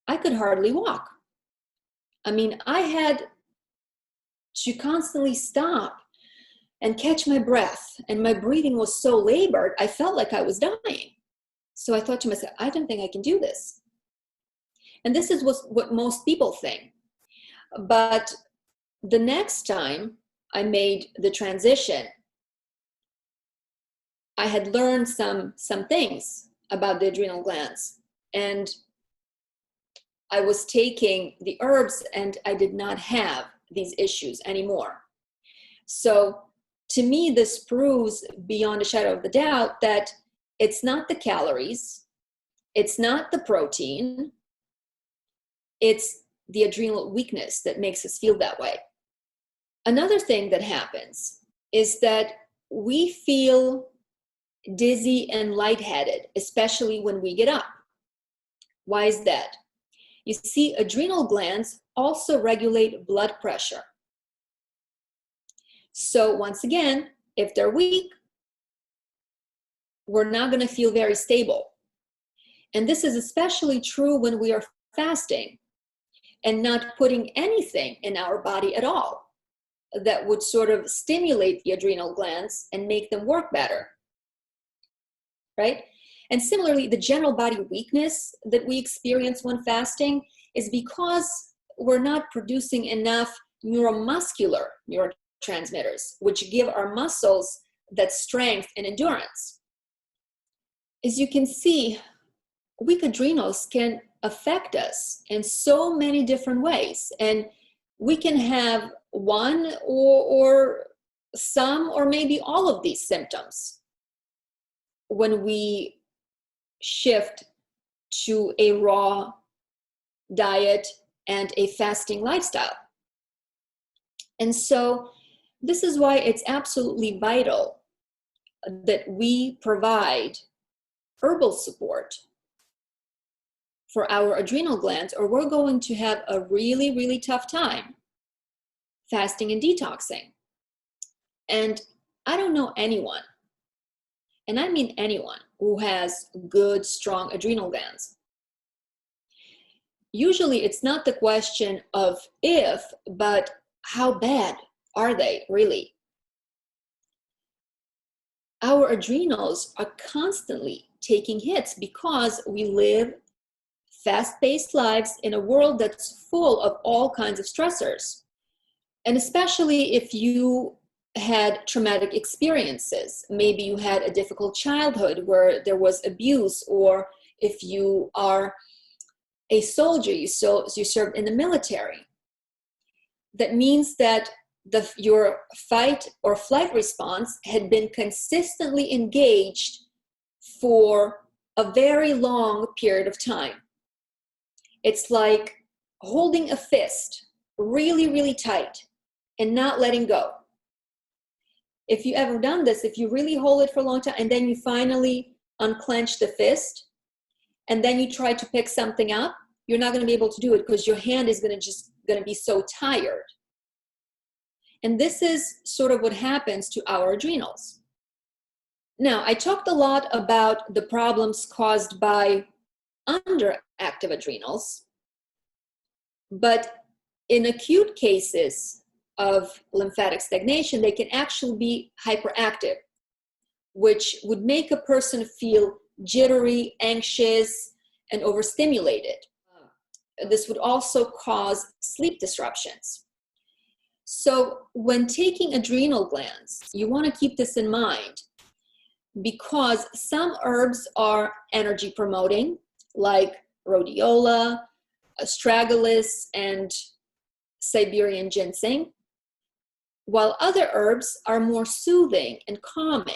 I could hardly walk. I mean, I had to constantly stop and catch my breath, and my breathing was so labored, I felt like I was dying. So I thought to myself, I don't think I can do this. And this is what most people think. But the next time I made the transition, I had learned some things about the adrenal glands, and I was taking the herbs and I did not have these issues anymore. So to me, this proves beyond a shadow of the doubt that it's not the calories, it's not the protein, it's the adrenal weakness that makes us feel that way. Another thing that happens is that we feel dizzy and lightheaded, especially when we get up. Why is that? You see, adrenal glands also regulate blood pressure. So once again, if they're weak, we're not going to feel very stable. And this is especially true when we are fasting and not putting anything in our body at all that would sort of stimulate the adrenal glands and make them work better, right? And similarly, the general body weakness that we experience when fasting is because we're not producing enough neuromuscular neurotransmitters, which give our muscles that strength and endurance. As you can see, weak adrenals can affect us in so many different ways, and we can have one or some or maybe all of these symptoms when we shift to a raw diet and a fasting lifestyle. And so this is why it's absolutely vital that we provide herbal support for our adrenal glands, or we're going to have a really, really tough time fasting and detoxing. And I don't know anyone, and I mean anyone, who has good, strong adrenal glands. Usually it's not the question of if, but how bad are they really? Our adrenals are constantly taking hits because we live fast-paced lives in a world that's full of all kinds of stressors. And especially if you had traumatic experiences, maybe you had a difficult childhood where there was abuse, or if you are a soldier, you served in the military. That means that your fight or flight response had been consistently engaged for a very long period of time. It's like holding a fist really, really tight and not letting go. if you ever done this, if you really hold it for a long time and then you finally unclench the fist and then you try to pick something up, you're not going to be able to do it because your hand is going to be so tired. And this is sort of what happens to our adrenals. Now, I talked a lot about the problems caused by underactive adrenals, but in acute cases of lymphatic stagnation, they can actually be hyperactive, which would make a person feel jittery, anxious, and overstimulated. This would also cause sleep disruptions. So when taking adrenal glands, you want to keep this in mind because some herbs are energy promoting, like rhodiola, astragalus, and Siberian ginseng, while other herbs are more soothing and calming,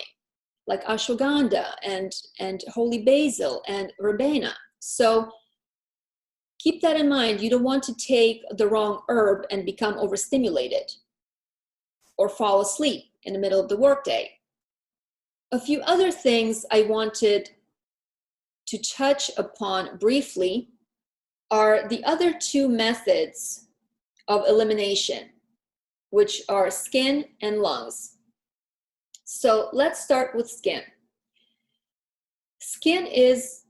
like ashwagandha and holy basil and verbena. So keep that in mind. You don't want to take the wrong herb and become overstimulated or fall asleep in the middle of the workday. A few other things I wanted to touch upon briefly are the other two methods of elimination, which are skin and lungs. So let's start with skin. Skin is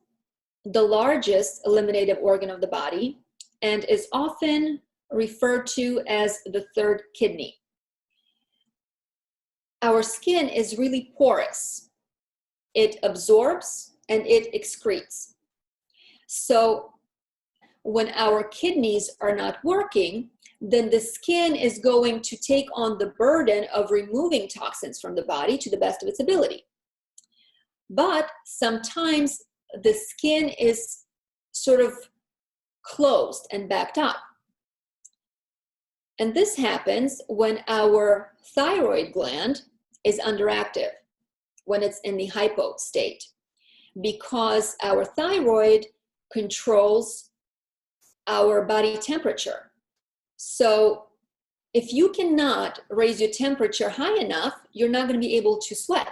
the largest eliminative organ of the body and is often referred to as the third kidney. Our skin is really porous. It absorbs and it excretes. So when our kidneys are not working, then the skin is going to take on the burden of removing toxins from the body to the best of its ability. But sometimes the skin is sort of closed and backed up. And this happens when our thyroid gland is underactive, when it's in the hypo state, because our thyroid controls our body temperature. So if you cannot raise your temperature high enough, you're not going to be able to sweat.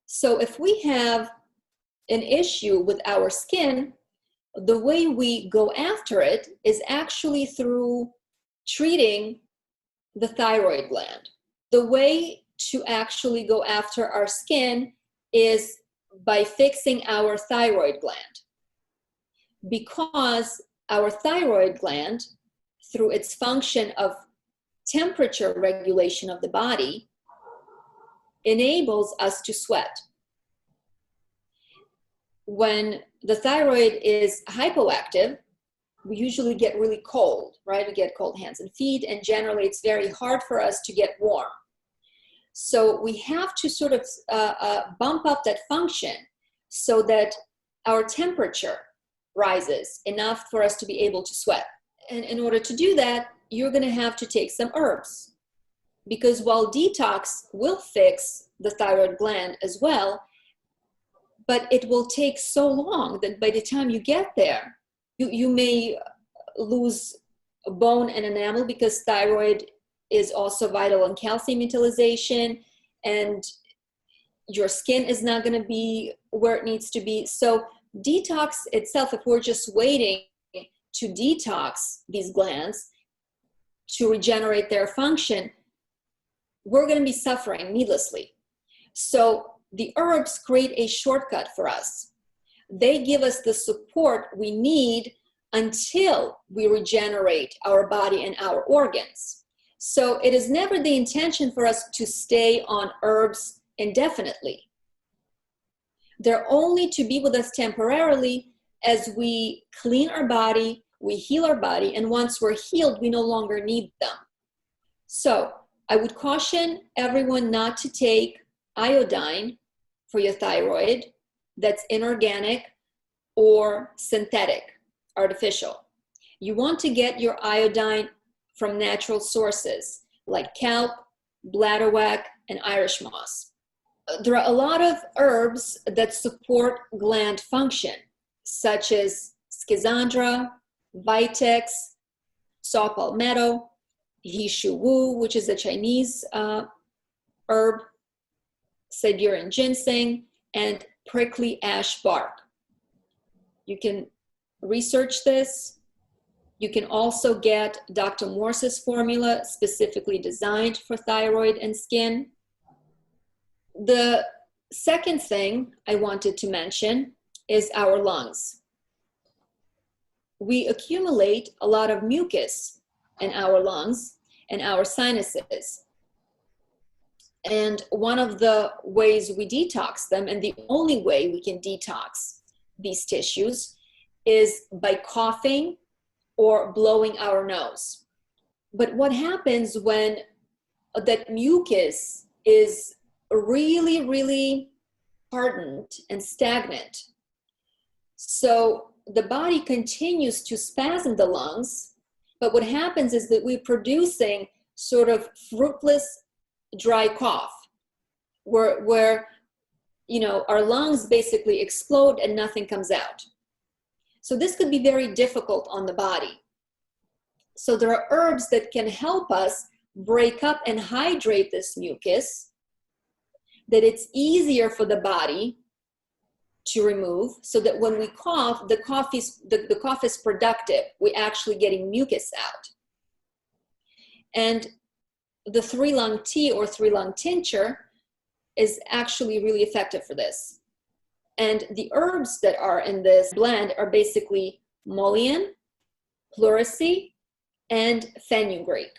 So if we have an issue with our skin, the way we go after it is actually through treating the thyroid gland. The way to actually go after our skin is by fixing our thyroid gland, because our thyroid gland, through its function of temperature regulation of the body, enables us to sweat. When the thyroid is hypoactive, we usually get really cold, right? We get cold hands and feet, and generally it's very hard for us to get warm. So we have to sort of bump up that function so that our temperature rises enough for us to be able to sweat. And in order to do that, you're going to have to take some herbs, because while detox will fix the thyroid gland as well, but it will take so long that by the time you get there, you may lose a bone and enamel, because thyroid is also vital in calcium utilization, and your skin is not going to be where it needs to be. So detox itself, if we're just waiting to detox these glands to regenerate their function, we're going to be suffering needlessly. So the herbs create a shortcut for us. They give us the support we need until we regenerate our body and our organs. So it is never the intention for us to stay on herbs indefinitely. They're only to be with us temporarily as we clean our body, we heal our body, and once we're healed, we no longer need them. So I would caution everyone not to take iodine for your thyroid that's inorganic or synthetic, artificial. You want to get your iodine from natural sources like kelp, bladderwrack, and Irish moss. There are a lot of herbs that support gland function, such as schizandra, vitex, saw palmetto, he shu wu, which is a Chinese herb, Siberian ginseng, and prickly ash bark. You can research this. You can also get Dr. Morse's formula specifically designed for thyroid and skin. The second thing I wanted to mention is our lungs. We accumulate a lot of mucus in our lungs and our sinuses. And one of the ways we detox them, and the only way we can detox these tissues, is by coughing or blowing our nose. But what happens when that mucus is really, really hardened and stagnant? So the body continues to spasm the lungs, but what happens is that we're producing sort of fruitless dry cough, where our lungs basically explode and nothing comes out. So this could be very difficult on the body. So there are herbs that can help us break up and hydrate this mucus, that it's easier for the body to remove, so that when we cough, the cough is productive. We're actually getting mucus out. And the 3-lung tea or 3-lung tincture is actually really effective for this. And the herbs that are in this blend are basically mullein, pleurisy, and fenugreek.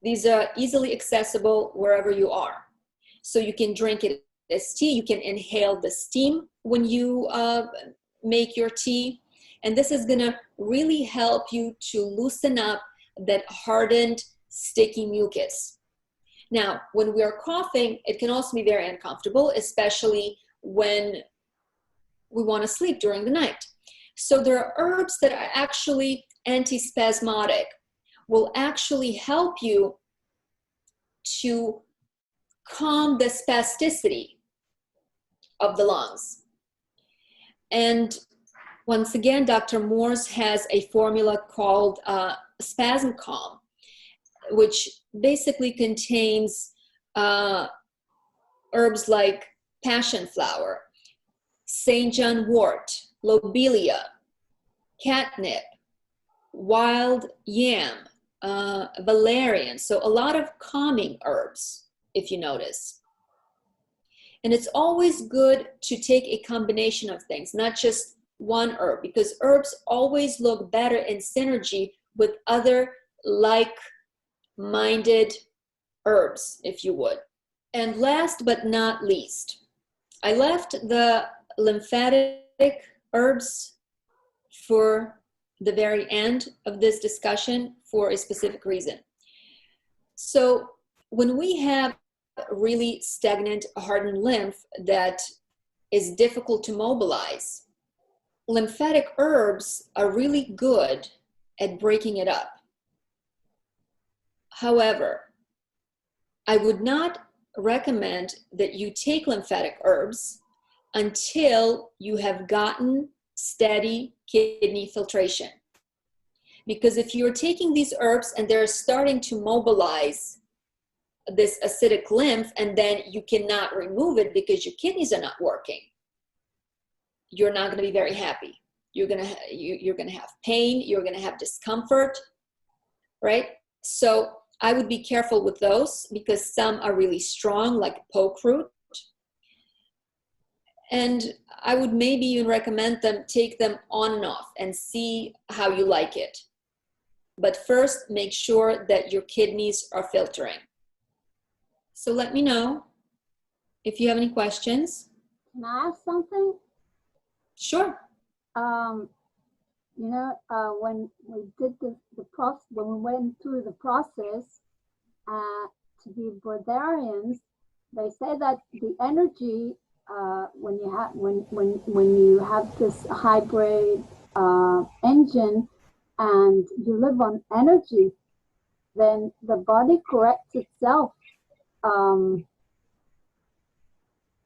These are easily accessible wherever you are. So you can drink it as tea. You can inhale the steam when you make your tea. And this is gonna really help you to loosen up that hardened, sticky mucus. Now, when we are coughing, it can also be very uncomfortable, especially when we want to sleep during the night. So there are herbs that are actually antispasmodic, will actually help you to calm the spasticity of the lungs. And once again, Dr. Morse has a formula called Spasm Calm, which basically contains herbs like passion flower, St. John wort, lobelia, catnip, wild yam, valerian. So a lot of calming herbs, if you notice. And it's always good to take a combination of things, not just one herb, because herbs always look better in synergy with other like-minded herbs, if you would. And last but not least, I left the lymphatic herbs for the very end of this discussion for a specific reason. So when we have really stagnant, hardened lymph that is difficult to mobilize, lymphatic herbs are really good at breaking it up. However, I would not recommend that you take lymphatic herbs until you have gotten steady kidney filtration. Because if you're taking these herbs and they're starting to mobilize this acidic lymph, and then you cannot remove it because your kidneys are not working, you're not going to be very happy. You're going to have pain, you're going to have discomfort, right? So I would be careful with those, because some are really strong, like poke root. And I would maybe even recommend take them on and off and see how you like it. But first, make sure that your kidneys are filtering. So let me know if you have any questions. Can I ask something? Sure. When we did the process, when we went through the process to be fruitarians, they say that the energy when you have this hybrid engine and you live on energy, then the body corrects itself,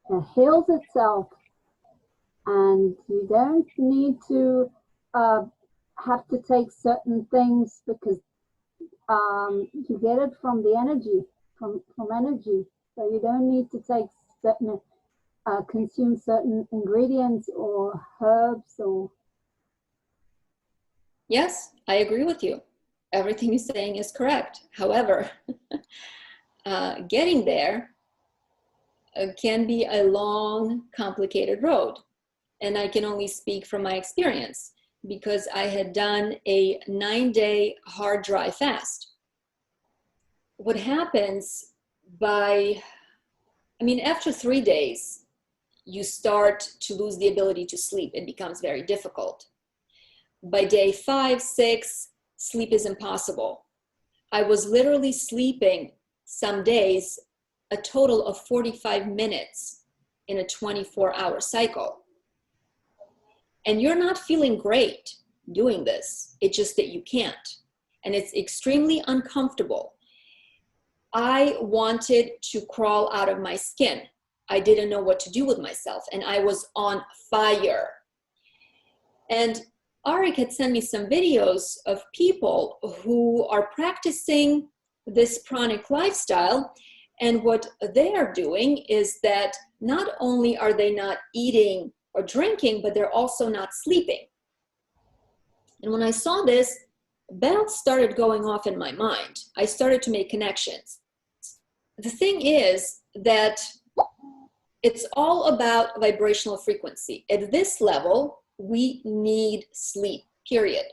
it heals itself, and you don't need to have to take certain things, because you get it from the energy, from energy. So you don't need to take certain, consume certain ingredients or herbs or. Yes, I agree with you. Everything you're saying is correct. However, getting there can be a long, complicated road. And I can only speak from my experience because I had done a 9-day hard dry fast. What happens after 3 days, you start to lose the ability to sleep. It becomes very difficult. By day 5, 6, sleep is impossible. I was literally sleeping some days a total of 45 minutes in a 24-hour cycle. And you're not feeling great doing this. It's just that you can't. And it's extremely uncomfortable. I wanted to crawl out of my skin. I didn't know what to do with myself, and I was on fire. And Arik had sent me some videos of people who are practicing this pranic lifestyle, and what they are doing is that not only are they not eating or drinking, but they're also not sleeping. And when I saw this, bells started going off in my mind. I started to make connections. The thing is that it's all about vibrational frequency. At this level, we need sleep, period.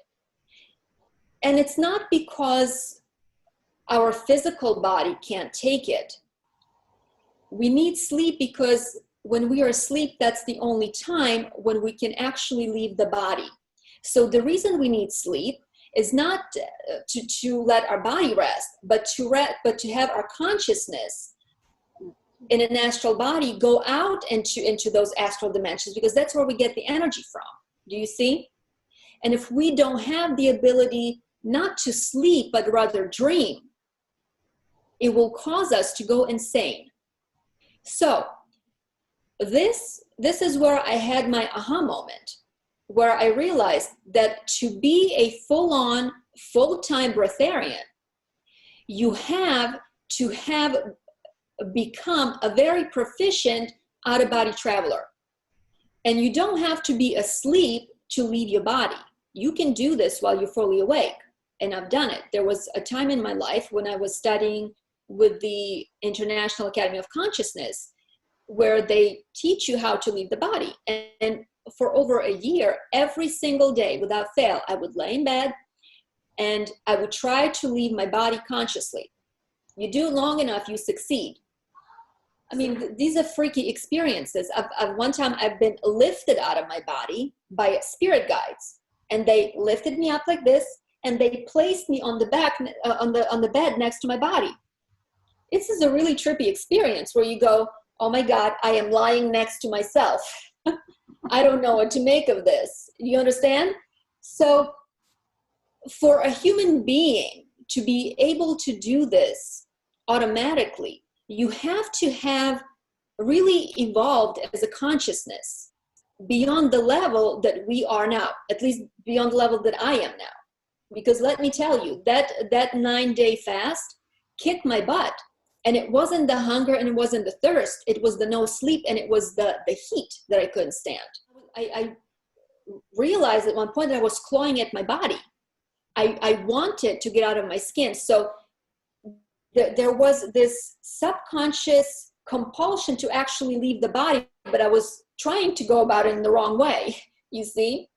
And it's not because our physical body can't take it. We need sleep because when we are asleep, that's the only time when we can actually leave the body. So the reason we need sleep is not to let our body rest, but to have our consciousness in an astral body go out into those astral dimensions, because that's where we get the energy from. Do you see? And if we don't have the ability not to sleep, but rather dream, it will cause us to go insane. So this is where I had my aha moment, where I realized that to be a full-on, full-time breatharian, you have to have become a very proficient out-of-body traveler. And you don't have to be asleep to leave your body. You can do this while you're fully awake. And I've done it. There was a time in my life when I was studying with the International Academy of Consciousness, where they teach you how to leave the body. And for over a year, every single day, without fail, I would lay in bed and I would try to leave my body consciously. You do it long enough, you succeed. I mean, these are freaky experiences. One time I've been lifted out of my body by spirit guides, and they lifted me up like this, and they placed me on the back, on the bed next to my body. This is a really trippy experience where you go, oh my God, I am lying next to myself. I don't know what to make of this. You understand? So for a human being to be able to do this automatically, you have to have really evolved as a consciousness beyond the level that we are now, at least beyond the level that I am now. Because let me tell you, that 9-day fast kicked my butt. And it wasn't the hunger and it wasn't the thirst. It was the no sleep, and it was the heat that I couldn't stand. I realized at one point that I was clawing at my body. I wanted to get out of my skin. So there was this subconscious compulsion to actually leave the body, but I was trying to go about it in the wrong way, you see?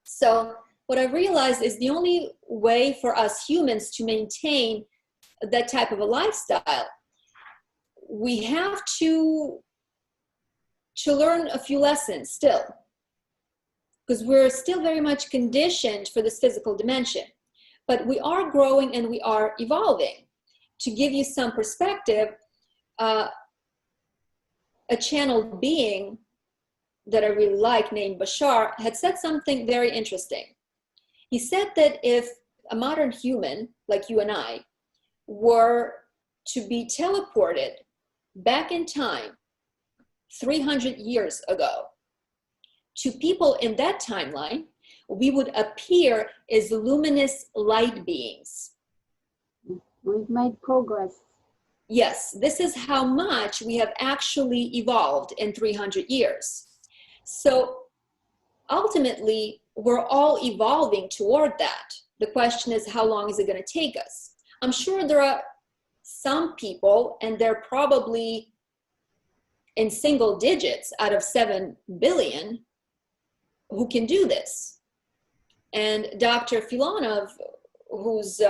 So what I realized is the only way for us humans to maintain that type of a lifestyle, we have to learn a few lessons still, because we're still very much conditioned for this physical dimension, but we are growing and we are evolving. To give you some perspective, a channeled being that I really like, named Bashar, had said something very interesting. He said that if a modern human like you and I were to be teleported back in time 300 years ago to people in that timeline, we would appear as luminous light beings. We've made progress. Yes, this is how much we have actually evolved in 300 years. So ultimately, we're all evolving toward that. The question is, how long is it going to take us? I'm sure there are some people, and they're probably in single digits out of 7 billion, who can do this. And Dr. Filanov, whose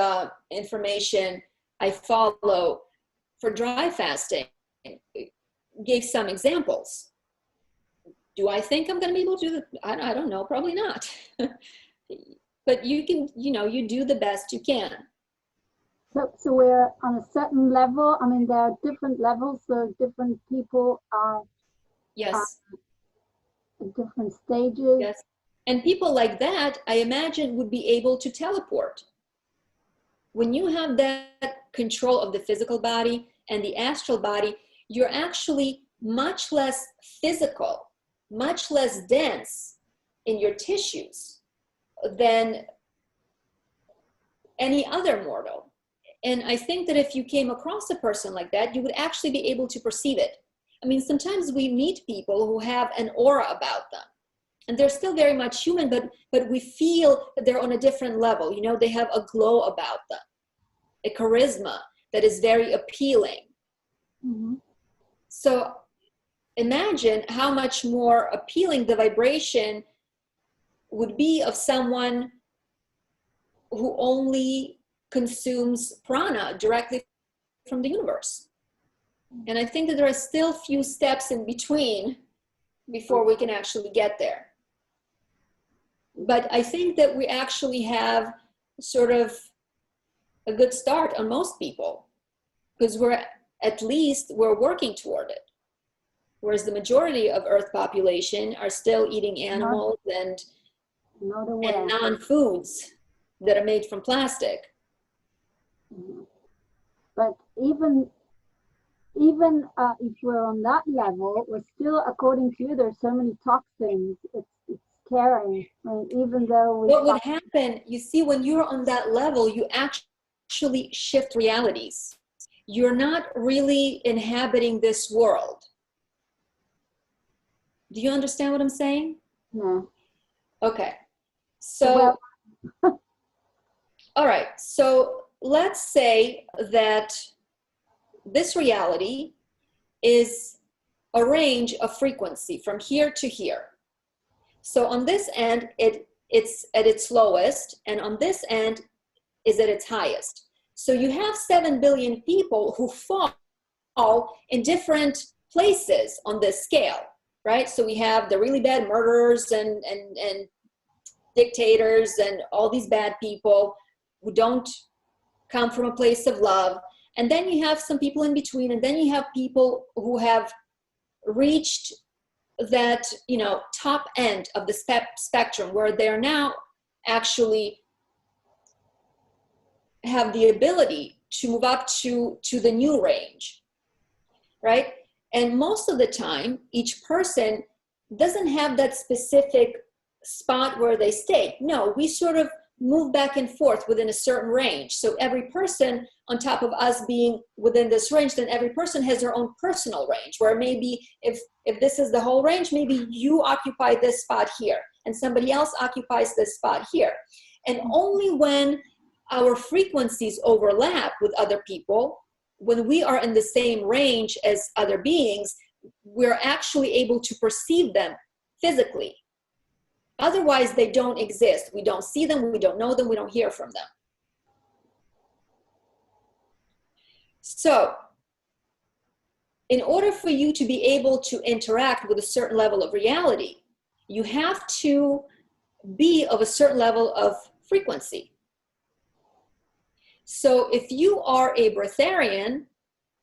information I follow for dry fasting, gave some examples. Do I think I'm going to be able to do that? I don't know, probably not. But you can, you do the best you can. So we're on a certain level. I mean, there are different levels, so different people are Yes. at different stages. Yes. And people like that, I imagine, would be able to teleport. When you have that control of the physical body and the astral body, you're actually much less physical, much less dense in your tissues than any other mortal. And I think that if you came across a person like that, you would actually be able to perceive it. I mean, sometimes we meet people who have an aura about them, and they're still very much human, but we feel that they're on a different level. They have a glow about them, a charisma that is very appealing. Mm-hmm. So imagine how much more appealing the vibration would be of someone who only consumes prana directly from the universe. And I think that there are still few steps in between before we can actually get there. But I think that we actually have sort of a good start on most people, because we're working toward it. Whereas the majority of Earth population are still eating animals and non-foods that are made from plastic. Mm-hmm. But even if we're on that level, we're still, according to you, there's so many toxins. It's scary. I mean, even though what would happen, you see, when you're on that level, you actually shift realities. You're not really inhabiting this world. Do you understand what I'm saying? No. Okay. So, all right. So let's say that this reality is a range of frequency from here to here. So on this end, it's at its lowest, and on this end is at its highest. So you have 7 billion people who fall in different places on this scale, right? So we have the really bad murderers and dictators and all these bad people who don't come from a place of love. And then you have some people in between, and then you have people who have reached that, top end of the spectrum, where they're now actually have the ability to move up to the new range, right? And most of the time, each person doesn't have that specific spot where they stay. No, we sort of move back and forth within a certain range. So every person, on top of us being within this range, then every person has their own personal range, where maybe if this is the whole range, maybe you occupy this spot here and somebody else occupies this spot here. And only when our frequencies overlap with other people, when we are in the same range as other beings, we're actually able to perceive them physically. Otherwise, they don't exist. We don't see them, we don't know them, we don't hear from them. So, in order for you to be able to interact with a certain level of reality, you have to be of a certain level of frequency. So if you are a breatharian,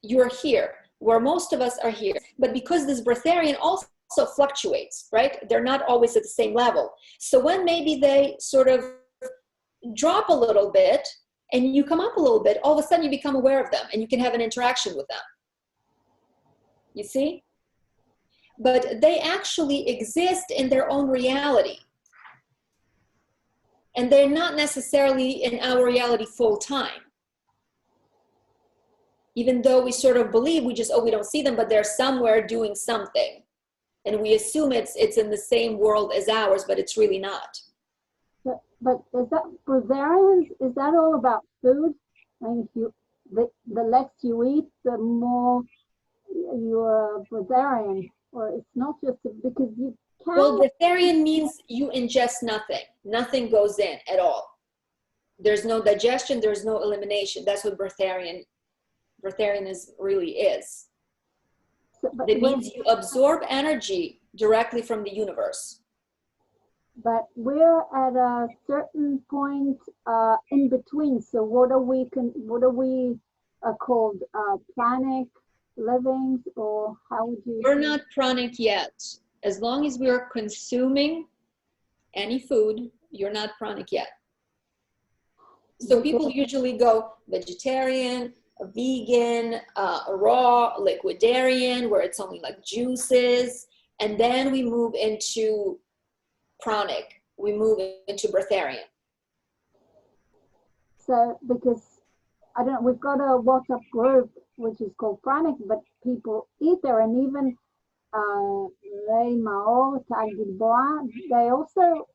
you're here, where most of us are here. But because this breatharian also fluctuates, right? They're not always at the same level. So when maybe they sort of drop a little bit and you come up a little bit, all of a sudden you become aware of them and you can have an interaction with them. You see? But they actually exist in their own reality. And they're not necessarily in our reality full time. even though we sort of believe we just, oh, we don't see them, but they're somewhere doing something. And we assume it's in the same world as ours, but it's really not. But is that fruitarians? Is that all about food? I mean, if the less you eat, the more you're a fruitarian, or it's not just because you can. Well, fruitarian means you ingest nothing. Nothing goes in at all. There's no digestion. There's no elimination. That's what fruitarianism really is. It means you absorb energy directly from the universe. But we're at a certain point in between. So what are we called? Pranic livings, or how would you? We're not pranic yet. As long as we are consuming any food, you're not pranic yet. So people usually go vegetarian, vegan, raw, liquidarian, where it's only like juices, and then we move into pranic. We move into breatharian. So because I don't know, we've got a WhatsApp group which is called pranic, but people eat there, and even Ray Mao, Tag Gilboa, they also,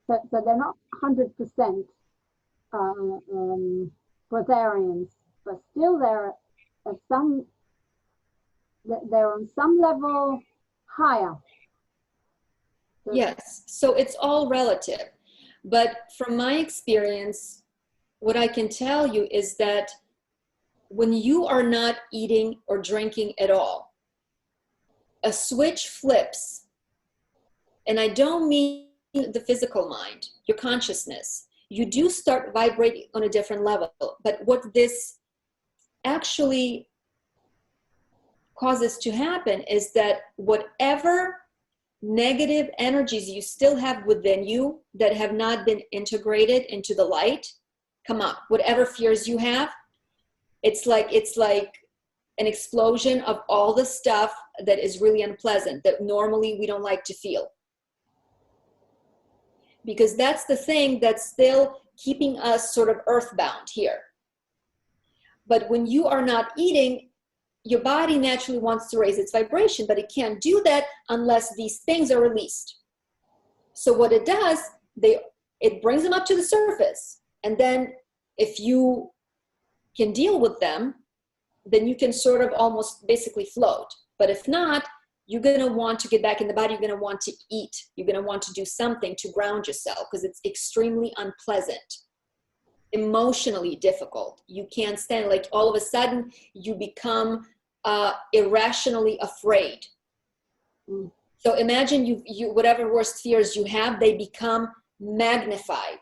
so they're not 100% breatharians, but still they're on some level higher. Yes, so it's all relative. But from my experience, what I can tell you is that when you are not eating or drinking at all, a switch flips. And I don't mean the physical mind, your consciousness. You do start vibrating on a different level. But what this actually causes to happen is that whatever negative energies you still have within you that have not been integrated into the light come up. Whatever fears you have, it's like an explosion of all the stuff that is really unpleasant that normally we don't like to feel. Because that's the thing that's still keeping us sort of earthbound here. But when you are not eating, your body naturally wants to raise its vibration, but it can't do that unless these things are released. So what it does, it brings them up to the surface. And then if you can deal with them, then you can sort of almost basically float. But if not, you're going to want to get back in the body. You're going to want to eat. You're going to want to do something to ground yourself because it's extremely unpleasant, emotionally difficult. You can't stand, like all of a sudden you become irrationally afraid. So imagine you whatever worst fears you have, they become magnified,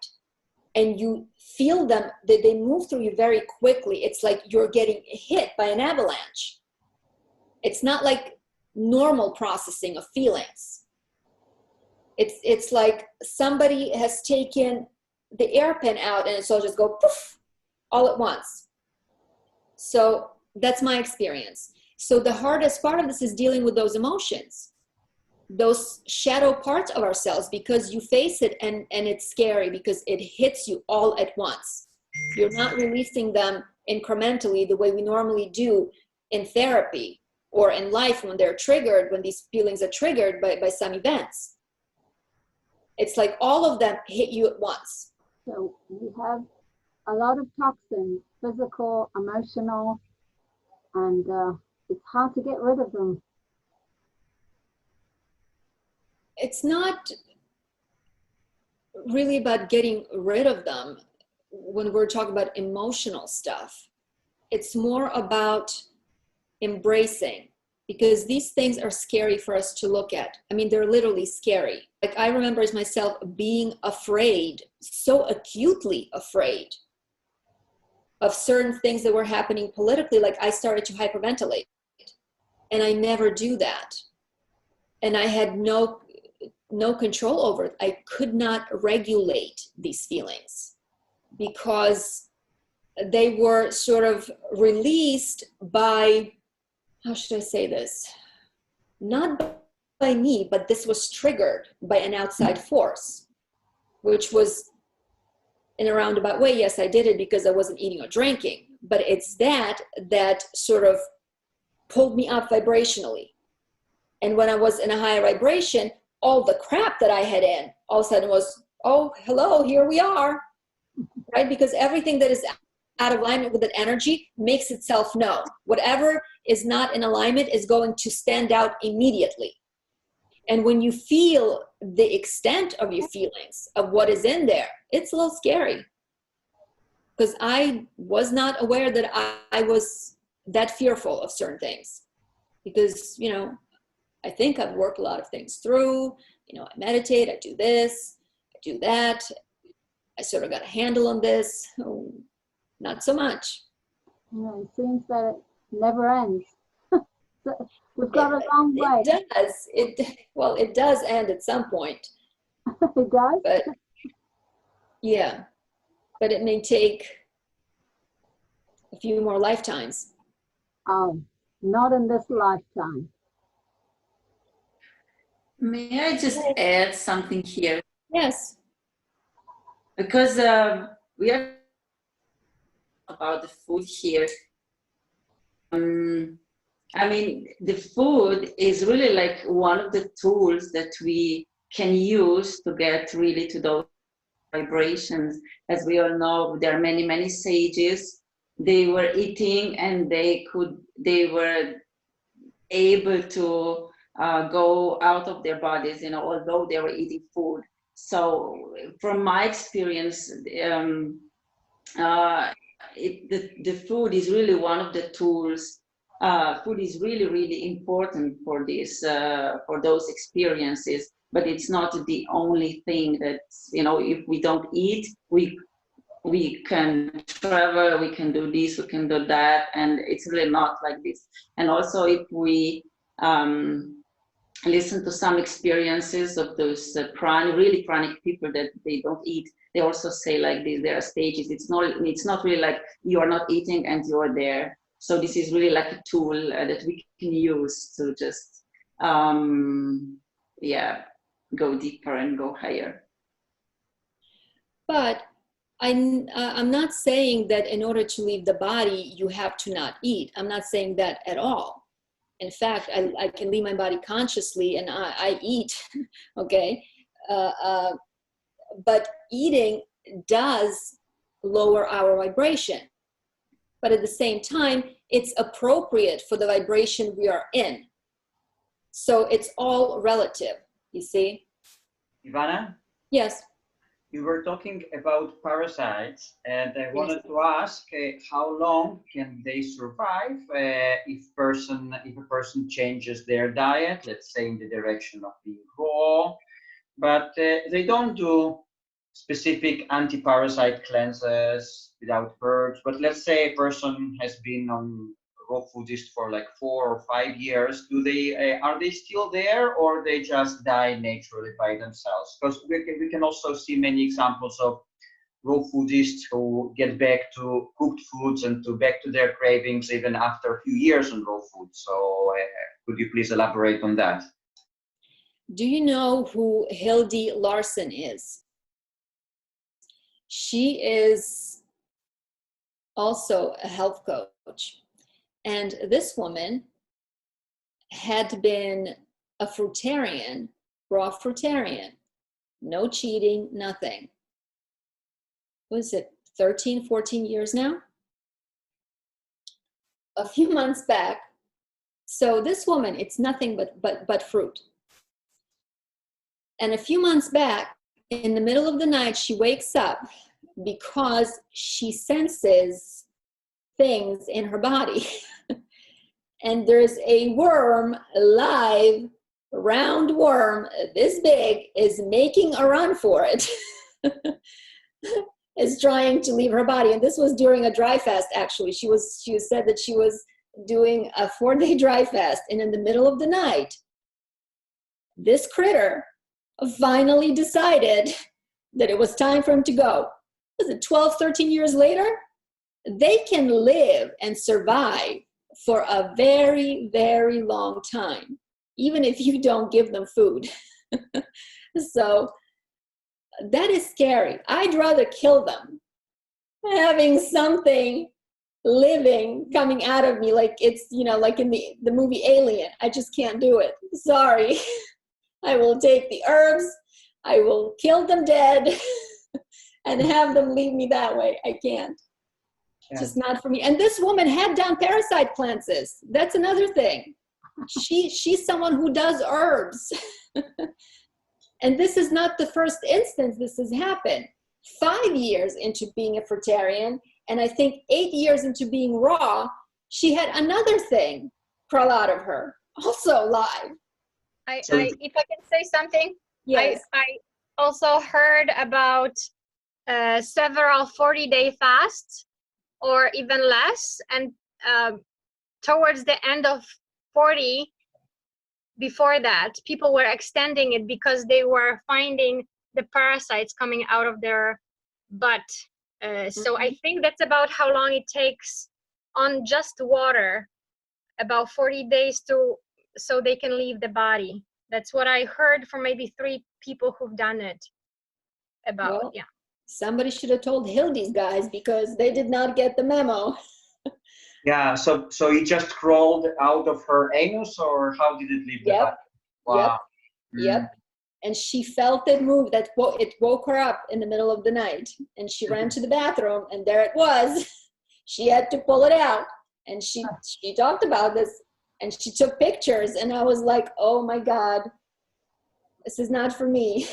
and you feel them, they move through you very quickly. It's like you're getting hit by an avalanche. It's not like normal processing of feelings. It's like somebody has taken the airpin out and it's all just go poof all at once. So that's my experience. So the hardest part of this is dealing with those emotions, those shadow parts of ourselves, because you face it and it's scary because it hits you all at once. You're not releasing them incrementally the way we normally do in therapy or in life when they're triggered, when these feelings are triggered by some events. It's like all of them hit you at once. So we have a lot of toxins, physical, emotional, and it's hard to get rid of them. It's not really about getting rid of them when we're talking about emotional stuff. It's more about embracing, because these things are scary for us to look at. I mean, they're literally scary. Like I remember as myself being afraid, so acutely afraid of certain things that were happening politically. Like I started to hyperventilate, and I never do that. And I had no control over it. I could not regulate these feelings because they were sort of released by, how should I say this? Not by me, but this was triggered by an outside force, which was in a roundabout way. Yes, I did it because I wasn't eating or drinking, but it's that sort of pulled me up vibrationally. And when I was in a higher vibration, all the crap that I had in all of a sudden was, oh, hello, here we are, right? Because everything that is out of alignment with that energy makes itself known. Whatever is not in alignment is going to stand out immediately. And when you feel the extent of your feelings of what is in there, it's a little scary. Because I was not aware that I was that fearful of certain things. Because, you know, I think I've worked a lot of things through. You know, I meditate, I do this, I do that. I sort of got a handle on this. Oh, not so much. Yeah, it seems that it never ends. So we've got a long way. It does. It does end at some point. It does? But yeah, but it may take a few more lifetimes. Oh, not in this lifetime. May I just add something here? Yes. Because we are about the food here. I mean, the food is really like one of the tools that we can use to get really to those vibrations. As we all know, there are many, many sages. They were eating and they were able to go out of their bodies, you know, although they were eating food. So from my experience, the food is really one of the tools. Food is really, really important for this, for those experiences, but it's not the only thing that, you know, if we don't eat, we can travel, we can do this, we can do that, and it's really not like this. And also if we listen to some experiences of those really chronic people that they don't eat, they also say like this, there are stages. It's not really like you are not eating and you are there. So this is really like a tool that we can use to just, go deeper and go higher. But I'm not saying that in order to leave the body, you have to not eat. I'm not saying that at all. In fact, I can leave my body consciously and I eat, okay? But eating does lower our vibration. But at the same time, it's appropriate for the vibration we are in. So it's all relative, you see? Ivana, Yes. you were talking about parasites, and I wanted to ask how long can they survive if a person changes their diet, let's say in the direction of being raw, but they don't do specific anti-parasite cleanses without herbs. But let's say a person has been on raw foodist for like 4 or 5 years. Are they still there, or they just die naturally by themselves? Because we can also see many examples of raw foodists who get back to cooked foods and back to their cravings even after a few years on raw food. So could you please elaborate on that? Do you know who Hildy Larson is? She is also a health coach. And this woman had been a fruitarian, raw fruitarian, no cheating, nothing. What is it, 13, 14 years now? A few months back. So this woman, it's nothing but fruit. And a few months back, in the middle of the night, she wakes up because she senses things in her body. And there's a worm, a live, round worm, this big, is making a run for it. Is trying to leave her body. And this was during a dry fast, actually. She said that she was doing a 4-day dry fast. And in the middle of the night, this critter finally decided that it was time for him to go. Was it 12, 13 years later? They can live and survive for a very, very long time, even if you don't give them food. So that is scary. I'd rather kill them, having something living coming out of me, like it's, you know, like in the movie Alien. I just can't do it. Sorry. I will take the herbs, I will kill them dead and have them leave me that way. I can't. Yeah. Just not for me. And this woman had done parasite cleanses. That's another thing. She's someone who does herbs. And this is not the first instance this has happened. 5 years into being a fruitarian, and I think 8 years into being raw, she had another thing crawl out of her, also live. If I can say something, Yes. I also heard about several 40-day fasts or even less, and towards the end of 40, before that, people were extending it because they were finding the parasites coming out of their butt. So I think that's about how long it takes on just water, about 40 days so they can leave the body. That's what I heard from maybe 3 people who've done it about. Well, yeah. Somebody should have told Hildy's guys, because they did not get the memo. Yeah, so it just crawled out of her anus, or how did it leave the Yep. body? Wow. Yep. And she felt it move. It woke her up in the middle of the night, and she ran to the bathroom, and there it was. She had to pull it out, and she talked about this, and she took pictures, and I was like, oh my God, this is not for me.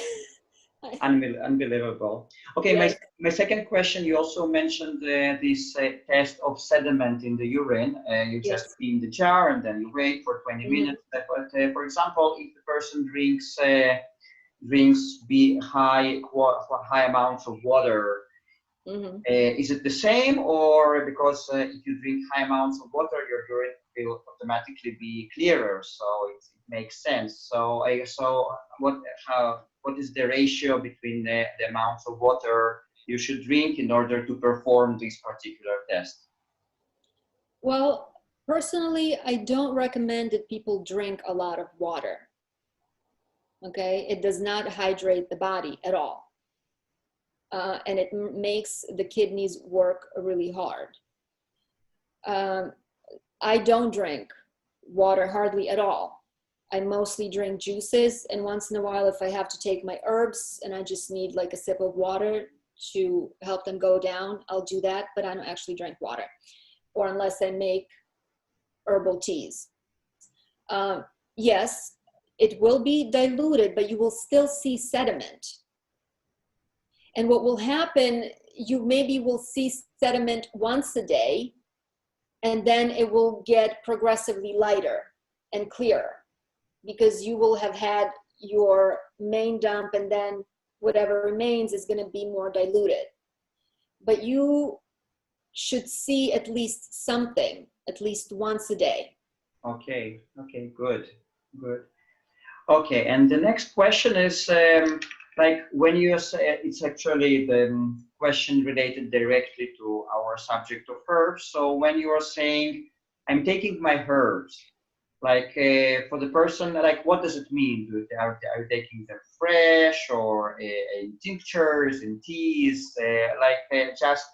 Unbelievable. Okay, Yes. my second question, you also mentioned this test of sediment in the urine. You just Yes. clean the jar and then you wait for 20 Mhm. minutes. But for example, if the person drinks high amounts of water, Mhm. is it the same, or because if you drink high amounts of water, your urine will automatically be clearer, so it makes sense. So what is the ratio between the amounts of water you should drink in order to perform this particular test? Well, personally, I don't recommend that people drink a lot of water. Okay, it does not hydrate the body at all. And it makes the kidneys work really hard. I don't drink water hardly at all. I mostly drink juices, and once in a while, if I have to take my herbs and I just need like a sip of water to help them go down, I'll do that, but I don't actually drink water, or unless I make herbal teas. Yes, it will be diluted, but you will still see sediment. And what will happen, you maybe will see sediment once a day, and then it will get progressively lighter and clearer, because you will have had your main dump, and then whatever remains is going to be more diluted. But you should see at least something, at least once a day. Okay, good. Okay, and the next question is, like when you say, it's actually the question related directly to our subject of herbs. So when you are saying, I'm taking my herbs, like for the person, like what does it mean? Are you taking them fresh, or in tinctures, in teas? Just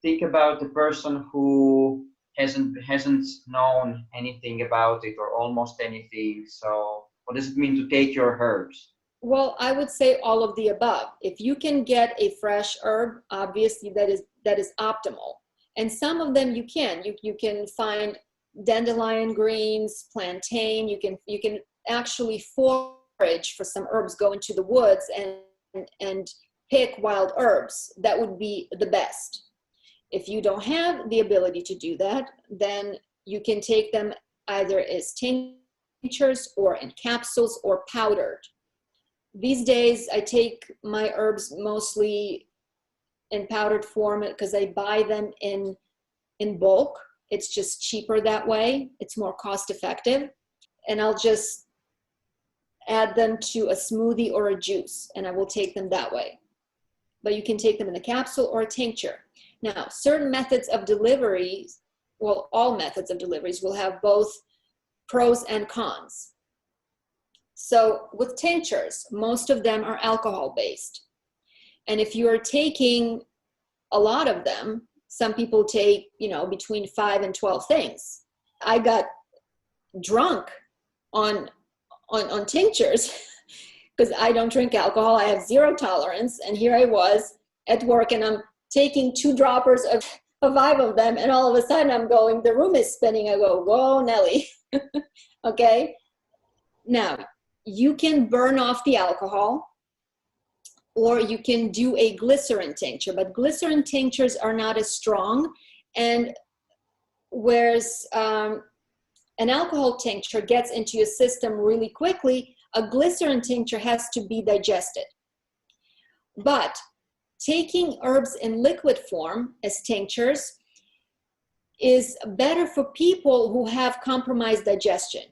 think about the person who hasn't known anything about it, or almost anything. So what does it mean to take your herbs? Well, I would say all of the above. If you can get a fresh herb, obviously that is optimal. And some of them you can. You can find dandelion greens, plantain. You can actually forage for some herbs, go into the woods and pick wild herbs. That would be the best. If you don't have the ability to do that, then you can take them either as tinctures or in capsules or powdered. These days, I take my herbs mostly in powdered form because I buy them in bulk. It's just cheaper that way. It's more cost effective. And I'll just add them to a smoothie or a juice, and I will take them that way. But you can take them in a capsule or a tincture. Now, certain methods of deliveries, well, all methods of deliveries will have both pros and cons. So with tinctures, most of them are alcohol-based. And if you are taking a lot of them, Some people take, between 5 and 12 things. I got drunk on tinctures because I don't drink alcohol. I have zero tolerance. And here I was at work and I'm taking 2 droppers of 5 of them. And all of a sudden I'm going, the room is spinning. I go, whoa, Nelly. Okay. Now you can burn off the alcohol, or you can do a glycerin tincture, but glycerin tinctures are not as strong. And whereas an alcohol tincture gets into your system really quickly, a glycerin tincture has to be digested. But taking herbs in liquid form as tinctures is better for people who have compromised digestion,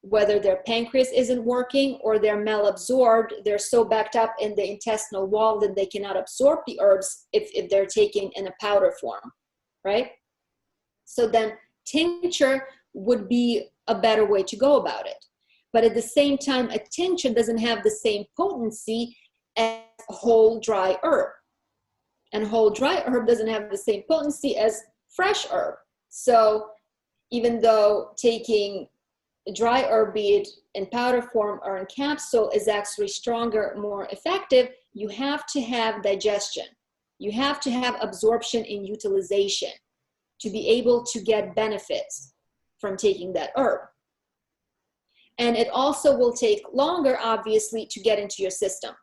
whether their pancreas isn't working or they're malabsorbed. They're so backed up in the intestinal wall that they cannot absorb the herbs if they're taking in a powder form, right? So then tincture would be a better way to go about it. But at the same time, a tincture doesn't have the same potency as whole dry herb. And whole dry herb doesn't have the same potency as fresh herb. So even though taking dry herb, be it in powder form or in capsule, is actually stronger, more effective, you have to have digestion. You have to have absorption and utilization to be able to get benefits from taking that herb. And it also will take longer, obviously, to get into your system.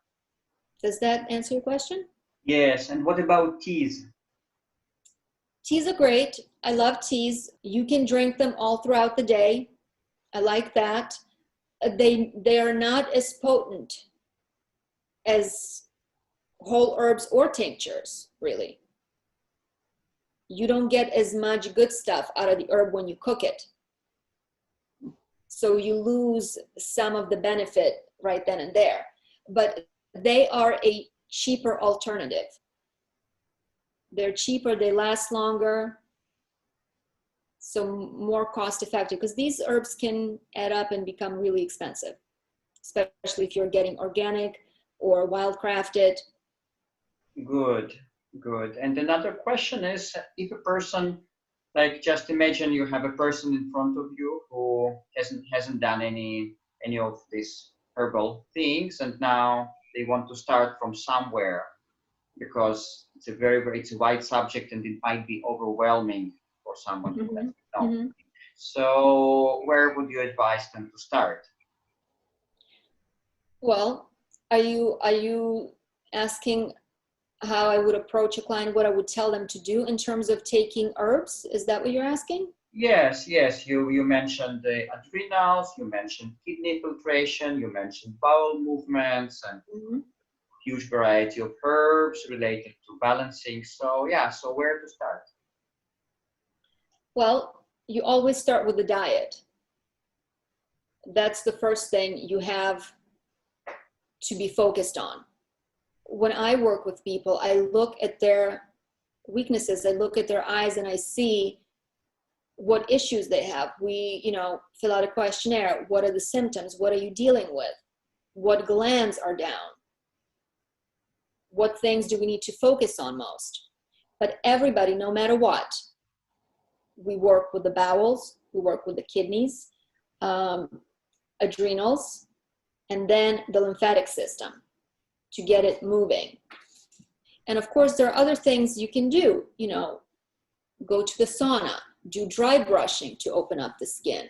Does that answer your question? Yes, and what about teas? Teas are great. I love teas. You can drink them all throughout the day. I like that. They are not as potent as whole herbs or tinctures, really. You don't get as much good stuff out of the herb when you cook it. So you lose some of the benefit right then and there. But they are a cheaper alternative. They're cheaper, they last longer, so more cost effective, because these herbs can add up and become really expensive, especially if you're getting organic or wildcrafted. Good, good. And another question is, if a person, like just imagine you have a person in front of you who hasn't done any of these herbal things, and now they want to start from somewhere because it's it's a wide subject and it might be overwhelming for someone who doesn't know. Mm-hmm. So where would you advise them to start? Well, are you asking how I would approach a client, what I would tell them to do in terms of taking herbs? Is that what you're asking? Yes. You mentioned the adrenals, you mentioned kidney filtration, you mentioned bowel movements, and huge variety of herbs related to balancing. So yeah, so where to start? Well, you always start with the diet. That's the first thing you have to be focused on. When I work with people, I look at their weaknesses, I look at their eyes, and I see what issues they have. We, fill out a questionnaire. What are the symptoms? What are you dealing with? What glands are down? What things do we need to focus on most? But everybody, no matter what, we work with the bowels, we work with the kidneys, adrenals, and then the lymphatic system to get it moving. And of course, there are other things you can do, go to the sauna, do dry brushing to open up the skin.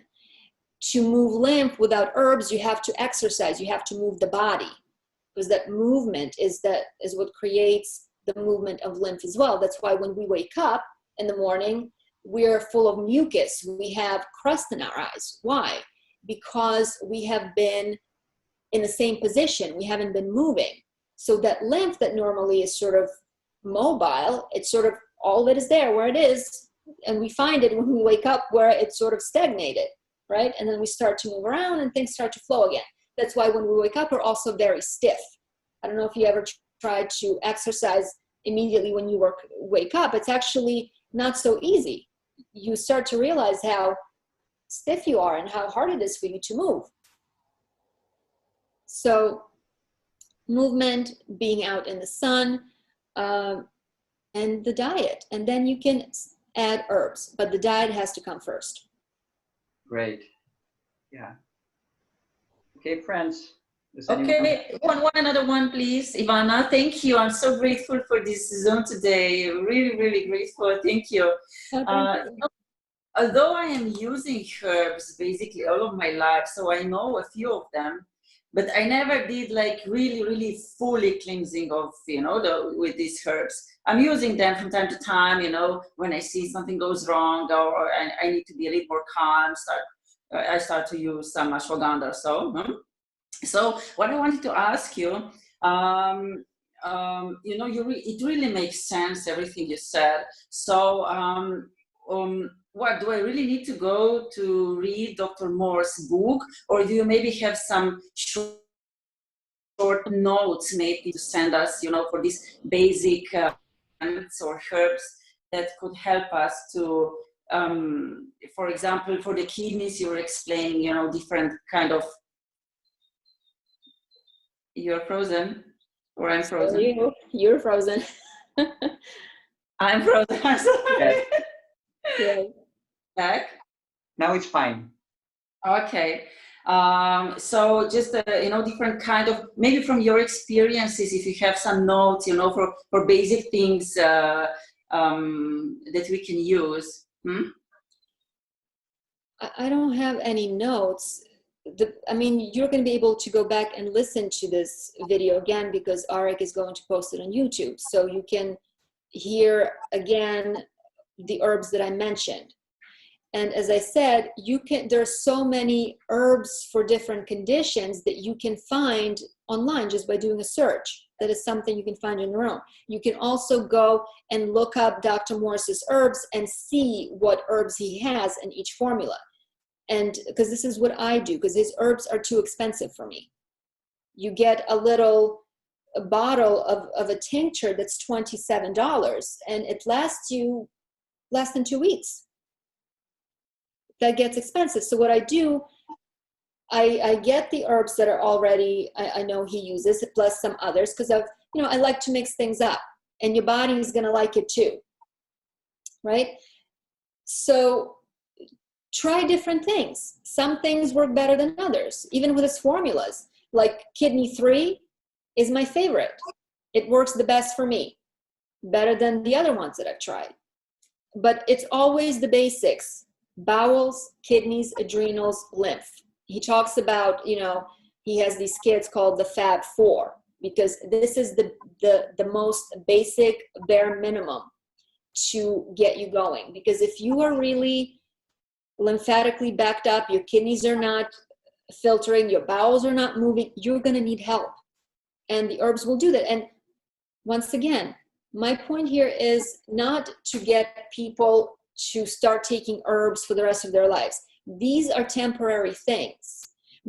To move lymph without herbs, you have to exercise, you have to move the body, because that movement is what creates the movement of lymph as well. That's why when we wake up in the morning, we're full of mucus. We have crust in our eyes. Why? Because we have been in the same position. We haven't been moving. So that lymph that normally is sort of mobile, it's sort of, all of it is there where it is. And we find it when we wake up where it's sort of stagnated, right? And then we start to move around and things start to flow again. That's why when we wake up, we're also very stiff. I don't know if you ever tried to exercise immediately when you wake up. It's actually not so easy. You start to realize how stiff you are and how hard it is for you to move. So movement, being out in the sun, and the diet, and then you can add herbs, but the diet has to come first. Great. Yeah. Okay, friends. Does anyone- Okay, one another one, please. Ivana, thank you. I'm so grateful for this Zoom today. Really, really grateful. Thank you. Although I am using herbs basically all of my life, so I know a few of them, but I never did like really, really fully cleansing of, with these herbs. I'm using them from time to time, when I see something goes wrong or I need to be a little more calm, I start to use some ashwagandha or so. So what I wanted to ask you, it really makes sense, everything you said. So what, do I really need to go to read Dr. Moore's book, or do you maybe have some short notes maybe to send us, for these basic plants or herbs that could help us to, for example, for the kidneys, you were explaining, different kind of. You're frozen, or I'm frozen. You're frozen. I'm frozen. I'm sorry. Yes. Yeah. Back. Now it's fine. Okay. So just different kind of, maybe from your experiences, if you have some notes, for basic things that we can use. I don't have any notes. You're going to be able to go back and listen to this video again because Arik is going to post it on YouTube. So you can hear again the herbs that I mentioned. And as I said, there are so many herbs for different conditions that you can find online just by doing a search. That is something you can find on your own. You can also go and look up Dr. Morse's herbs and see what herbs he has in each formula. And because this is what I do, because his herbs are too expensive for me. You get a bottle of a tincture that's $27 and it lasts you less than 2 weeks. That gets expensive. So what I do, I get the herbs that are already, I know he uses, plus some others, because I like to mix things up, and your body is going to like it too, right? So try different things. Some things work better than others, even with his formulas. Like Kidney 3 is my favorite. It works the best for me, better than the other ones that I've tried. But it's always the basics: bowels, kidneys, adrenals, lymph. He talks about, he has these kits called the Fab Four, because this is the most basic, bare minimum to get you going. Because if you are really lymphatically backed up, your kidneys are not filtering, your bowels are not moving, you're going to need help. And the herbs will do that. And once again, my point here is not to get people to start taking herbs for the rest of their lives. These are temporary things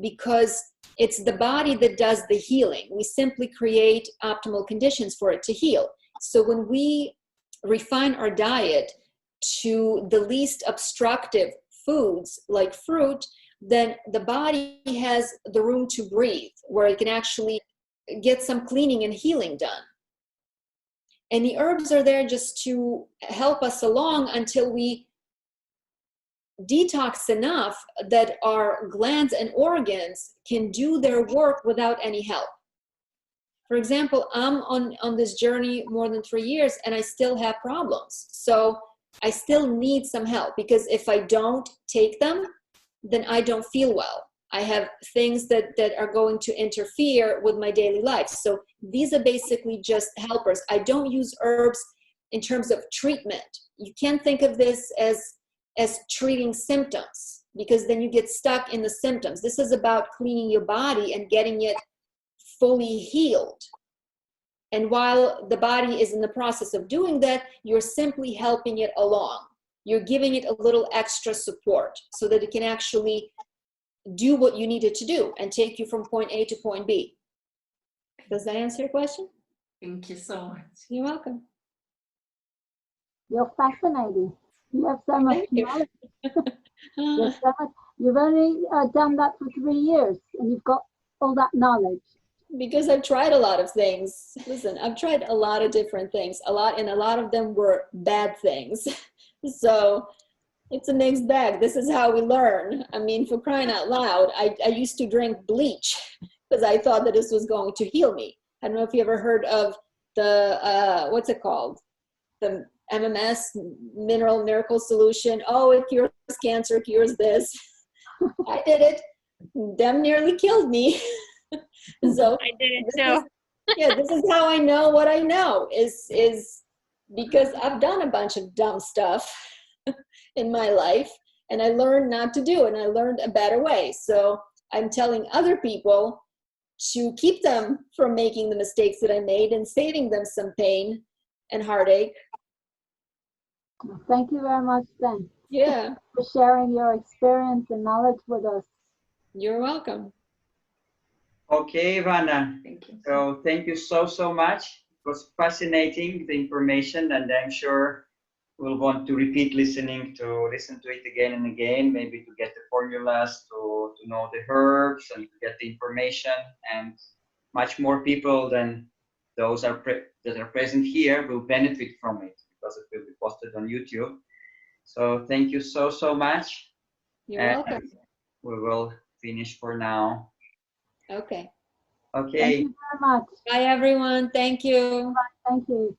because it's the body that does the healing. We simply create optimal conditions for it to heal. So when we refine our diet to the least obstructive foods like fruit, then the body has the room to breathe, where it can actually get some cleaning and healing done. And the herbs are there just to help us along until we detox enough that our glands and organs can do their work without any help. For example, I'm on this journey more than 3 years and I still have problems. So I still need some help, because if I don't take them, then I don't feel well. I have things that are going to interfere with my daily life. So these are basically just helpers. I don't use herbs in terms of treatment. You can't think of this as treating symptoms, because then you get stuck in the symptoms. This is about cleaning your body and getting it fully healed. And while the body is in the process of doing that, you're simply helping it along. You're giving it a little extra support so that it can actually do what you need it to do and take you from point A to point B. Does that answer your question? Thank you so much. You're welcome. You're fascinating. You have so much Thank you. knowledge. You've only done that for 3 years, and you've got all that knowledge. because I've tried a lot of things. Listen, I've tried a lot of different things, and a lot of them were bad things. So it's a mixed bag. This is how we learn. I mean, for crying out loud, I used to drink bleach because I thought that this was going to heal me. I don't know if you ever heard of the, what's it called? The MMS, Mineral Miracle Solution. Oh, it cures cancer, cures this. I did it. Them nearly killed me. So I did it too. this is how I know what I know is because I've done a bunch of dumb stuff in my life, and I learned not to do it, and I learned a better way. So I'm telling other people to keep them from making the mistakes that I made and saving them some pain and heartache. Thank you very much, then, Yeah, for sharing your experience and knowledge with us. you're welcome. Okay, Ivana. Thank you. So thank you so much. It was fascinating, the information, and I'm sure we'll want to listen to it again and again, maybe to get the formulas, to know the herbs and to get the information, and much more people than those that are present here will benefit from it because it will be posted on YouTube. So thank you so much. You're And welcome. we will finish for now. Okay. Okay. Thank you very much. Bye, everyone. Thank you. Thank you.